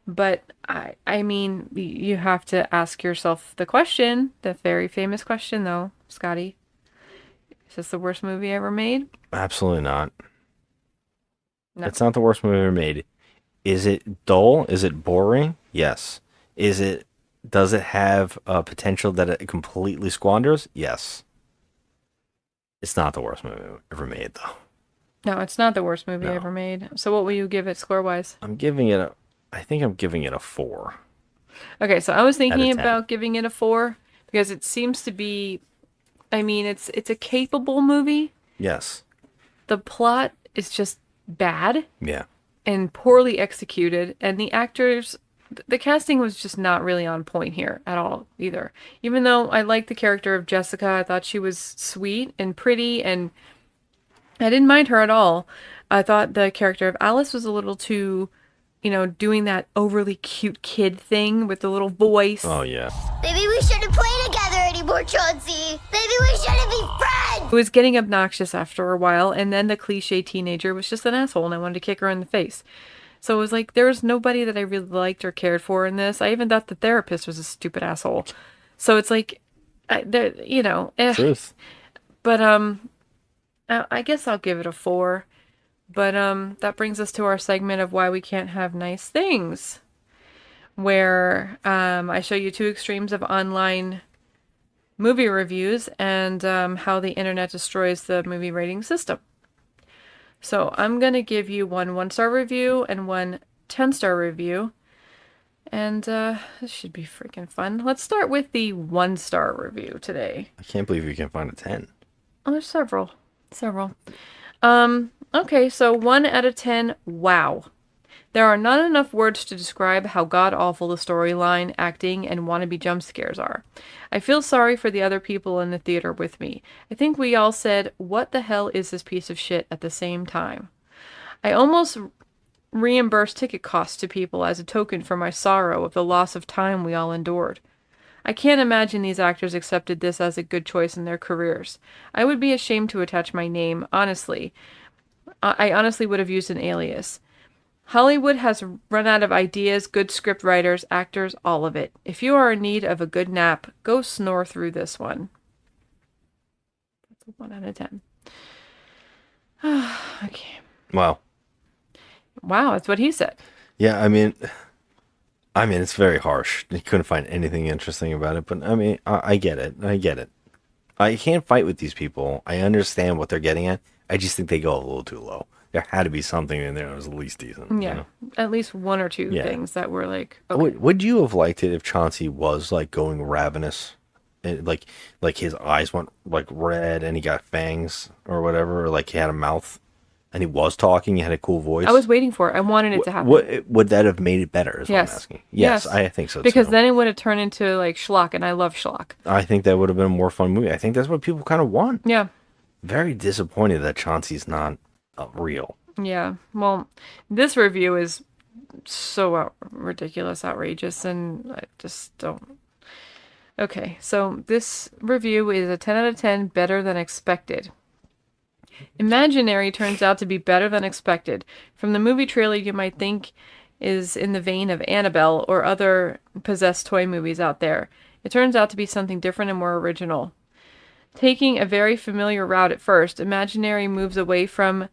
But I mean, you have to ask yourself the question, the very famous question, though, Scotty. Is this the worst movie ever made? Absolutely not. No. It's not the worst movie ever made. Is it dull? Is it boring? Yes. Does it have a potential that it completely squanders? Yes. It's not the worst movie ever made, though. No, it's not the worst movie No. ever made. So what will you give it score-wise? I think I'm giving it a 4. Okay, so I was thinking 10. about giving it a 4 because it seems to be, I mean, it's a capable movie. Yes. The plot is just bad Yeah. and poorly executed, and the actors, the casting was just not really on point here at all either. Even though I liked the character of Jessica, I thought she was sweet and pretty, and I didn't mind her at all. I thought the character of Alice was a little too, doing that overly cute kid thing with the little voice. Oh, yeah. Maybe we shouldn't play together anymore, Chauncey. Maybe we shouldn't be friends. It was getting obnoxious after a while, and then the cliche teenager was just an asshole, and I wanted to kick her in the face. So it was like, there was nobody that I really liked or cared for in this. I even thought the therapist was a stupid asshole. So it's like, Truth. But, I guess I'll give it a 4. But, that brings us to our segment of why we can't have nice things. Where, I show you 2 extremes of online movie reviews and, how the internet destroys the movie rating system. So I'm going to give you one 1-star review and one 10-star review. And this should be freaking fun. Let's start with the 1-star review today. I can't believe you can find a 10. Oh, there's several. Okay, so 1 out of 10, wow. There are not enough words to describe how god-awful the storyline, acting, and wannabe jump scares are. I feel sorry for the other people in the theater with me. I think we all said, what the hell is this piece of shit at the same time. I almost reimbursed ticket costs to people as a token for my sorrow of the loss of time we all endured. I can't imagine these actors accepted this as a good choice in their careers. I would be ashamed to attach my name, honestly. I honestly would have used an alias. Hollywood has run out of ideas, good script writers, actors, all of it. If you are in need of a good nap, go snore through this one. That's a 1 out of 10. Okay. Wow. Wow, that's what he said. Yeah, I mean, it's very harsh. You couldn't find anything interesting about it, but I mean, I get it. I can't fight with these people. I understand what they're getting at. I just think they go a little too low. There had to be something in there that was at least decent. Yeah, at least 1 or 2 things that were like, okay. Would you have liked it if Chauncey was like going ravenous? And, like his eyes went like red and he got fangs or whatever, or like he had a mouth and he was talking, he had a cool voice. I was waiting for it. I wanted it to happen. Would that have made it better is what I'm asking. Yes, I think so too. Because then it would have turned into like schlock, and I love schlock. I think that would have been a more fun movie. I think that's what people kind of want. Yeah. Very disappointed that Chauncey's not real. Yeah. Well, this review is so ridiculous, outrageous, and I just don't. Okay, so this review is a 10 out of 10, better than expected. Imaginary turns out to be better than expected. From the movie trailer, you might think is in the vein of Annabelle or other possessed toy movies out there. It turns out to be something different and more original. Taking a very familiar route at first, Imaginary moves away from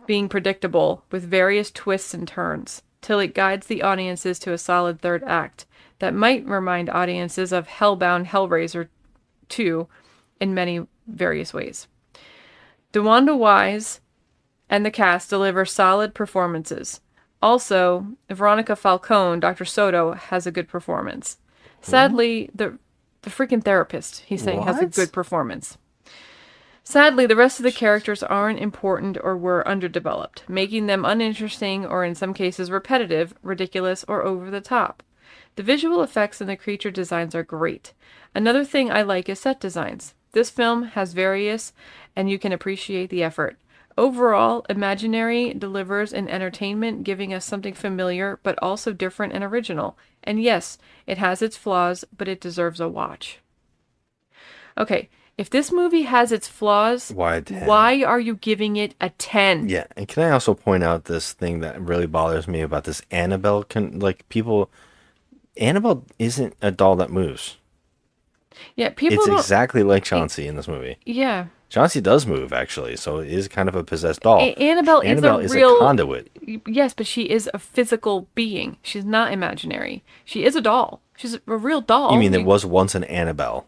being predictable with various twists and turns, till it guides the audiences to a solid third act that might remind audiences of Hellbound Hellraiser 2 in many various ways. DeWanda Wise and the cast deliver solid performances. Also, Veronica Falcone, Dr. Soto, has a good performance. Sadly, the freaking therapist, he's saying, has a good performance. Sadly, the rest of the characters aren't important or were underdeveloped, making them uninteresting or in some cases repetitive, ridiculous, or over the top. The visual effects and the creature designs are great. Another thing I like is set designs. This film has various, and you can appreciate the effort. Overall, Imaginary delivers an entertainment, giving us something familiar, but also different and original. And yes, it has its flaws, but it deserves a watch. Okay, if this movie has its flaws, Why a 10? why are you giving it a 10? Yeah, and can I also point out this thing that really bothers me about this Annabelle? Annabelle isn't a doll that moves. Yeah, people It's don't... exactly like Chauncey in this movie. Yeah. Chauncey does move, actually, so it is kind of a possessed doll. Annabelle is a real... a conduit. Yes, but she is a physical being. She's not imaginary. She is a doll. She's a real doll. You mean there was once an Annabelle?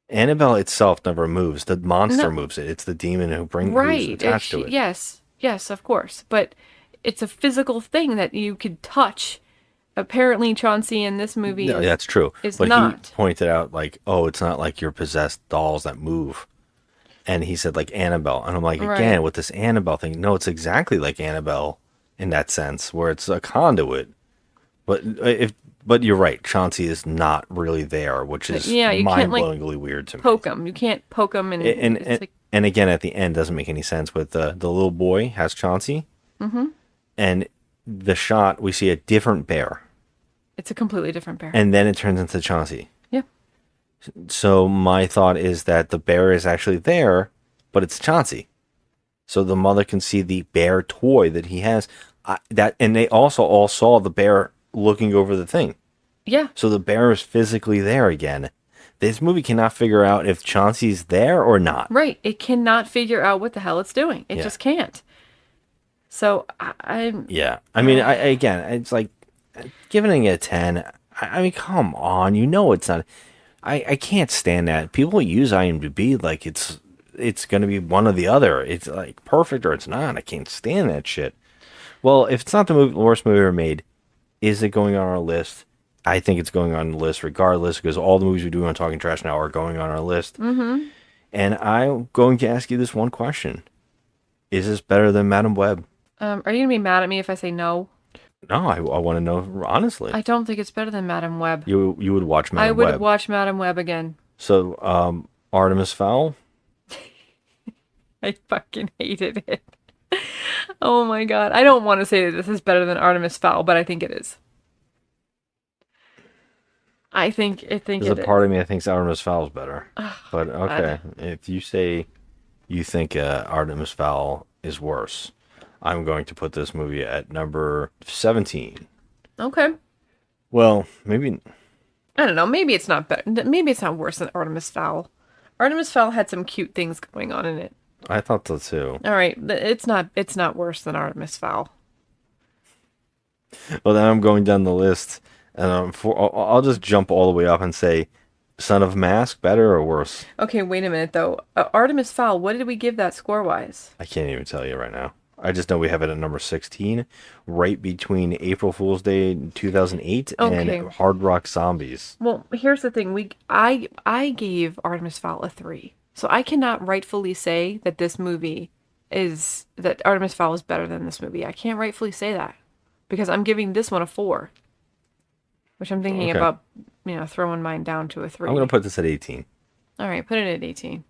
Annabelle itself never moves. The monster moves it. It's the demon who's attached to it. Yes, of course. But it's a physical thing that you could touch. Apparently, Chauncey in this movie that's true. But not. he pointed out, like, oh, it's not like your possessed dolls that move. And he said, like, Annabelle. And I'm like, again, with this Annabelle thing, no, it's exactly like Annabelle in that sense, where it's a conduit. But you're right, Chauncey is not really there, which is you mind-blowingly weird to me. Poke him. You can't poke him. And again, at the end, doesn't make any sense. With the little boy has Chauncey. Mm-hmm. And the shot, we see a different bear. It's a completely different bear. And then it turns into Chauncey. Yeah. So my thought is that the bear is actually there, but it's Chauncey. So the mother can see the bear toy that he has. And they also all saw the bear looking over the thing. Yeah. So the bear is physically there again. This movie cannot figure out if Chauncey's there or not. Right. It cannot figure out what the hell it's doing. It just can't. So I'm... Yeah. I mean, again, it's like giving it a 10. I mean, come on. You know it's not... I can't stand that. People use IMDb like it's going to be one or the other. It's like perfect or it's not. I can't stand that shit. Well, if it's not the worst movie ever made, is it going on our list? I think it's going on the list regardless, because all the movies we do on Talking Trash now are going on our list. Mm-hmm. And I'm going to ask you this one question. Is this better than Madam Web? Are you going to be mad at me if I say no? No, I want to know honestly. I don't think it's better than Madam Web. You would watch Madam Web? I would watch Madam Web again. So, Artemis Fowl? I fucking hated it. Oh my god. I don't want to say that this is better than Artemis Fowl, but I think it is. I think There's a part of me that thinks Artemis Fowl is better. But okay, if you say you think Artemis Fowl is worse, I'm going to put this movie at number 17. Okay. Well, maybe... I don't know. Maybe it's not better. Maybe it's not worse than Artemis Fowl. Artemis Fowl had some cute things going on in it. I thought so too. All right, it's not worse than Artemis Fowl. Well, then I'm going down the list, and I'll just jump all the way up and say, Son of Mask, better or worse? Okay, wait a minute though. Artemis Fowl, what did we give that score-wise? I can't even tell you right now. I just know we have it at number 16, right between April Fool's Day 2008 and Hard Rock Zombies. Well, here's the thing. I gave Artemis Fowl a 3. So I cannot rightfully say that that Artemis Fowl is better than this movie. I can't rightfully say that because I'm giving this one a 4, which I'm thinking about, throwing mine down to a 3. I'm going to put this at 18. All right, put it at 18.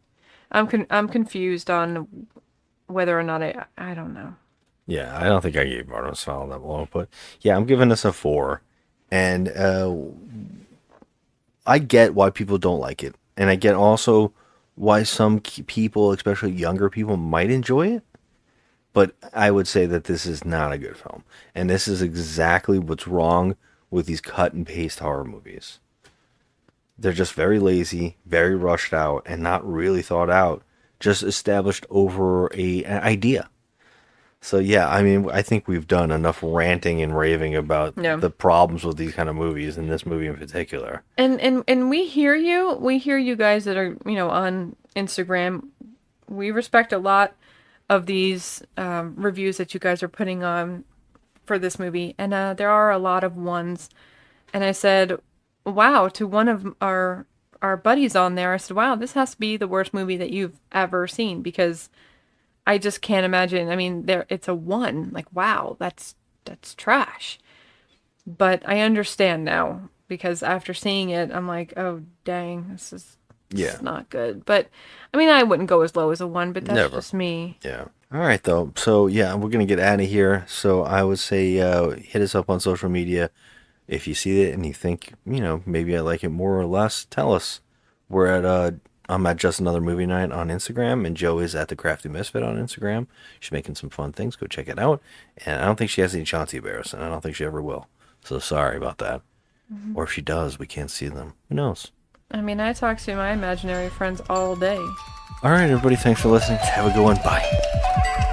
I'm confused on whether or not I don't know. Yeah, I don't think I gave Artemis Fowl that low, but yeah, I'm giving this a 4. And I get why people don't like it. And I get also why some people, especially younger people, might enjoy it. But I would say that this is not a good film. And this is exactly what's wrong with these cut and paste horror movies. They're just very lazy, very rushed out, and not really thought out. Just established over an idea. So yeah, I mean, I think we've done enough ranting and raving about the problems with these kind of movies, and this movie in particular. And we hear you. We hear you guys that are, on Instagram. We respect a lot of these reviews that you guys are putting on for this movie. And there are a lot of ones. And I said, wow, to one of our buddies on there, I said, wow, this has to be the worst movie that you've ever seen, because I just can't imagine. I mean, it's a 1. Like, wow, that's trash. But I understand now, because after seeing it, I'm like, oh, dang, this is not good. But, I mean, I wouldn't go as low as a 1, but that's just me. Yeah. All right, though. So yeah, we're gonna get out of here. So I would say hit us up on social media if you see it and you think maybe I like it more or less. Tell us. We're at I'm at Just Another Movie Night on Instagram, and Joe is at the Crafty Misfit on Instagram. She's making some fun things. Go check it out. And I don't think she has any Chauncey bears, and I don't think she ever will. So sorry about that. Or if she does, we can't see them. Who knows? I mean, I talk to my imaginary friends all day. All right, everybody. Thanks for listening. Have a good one. Bye.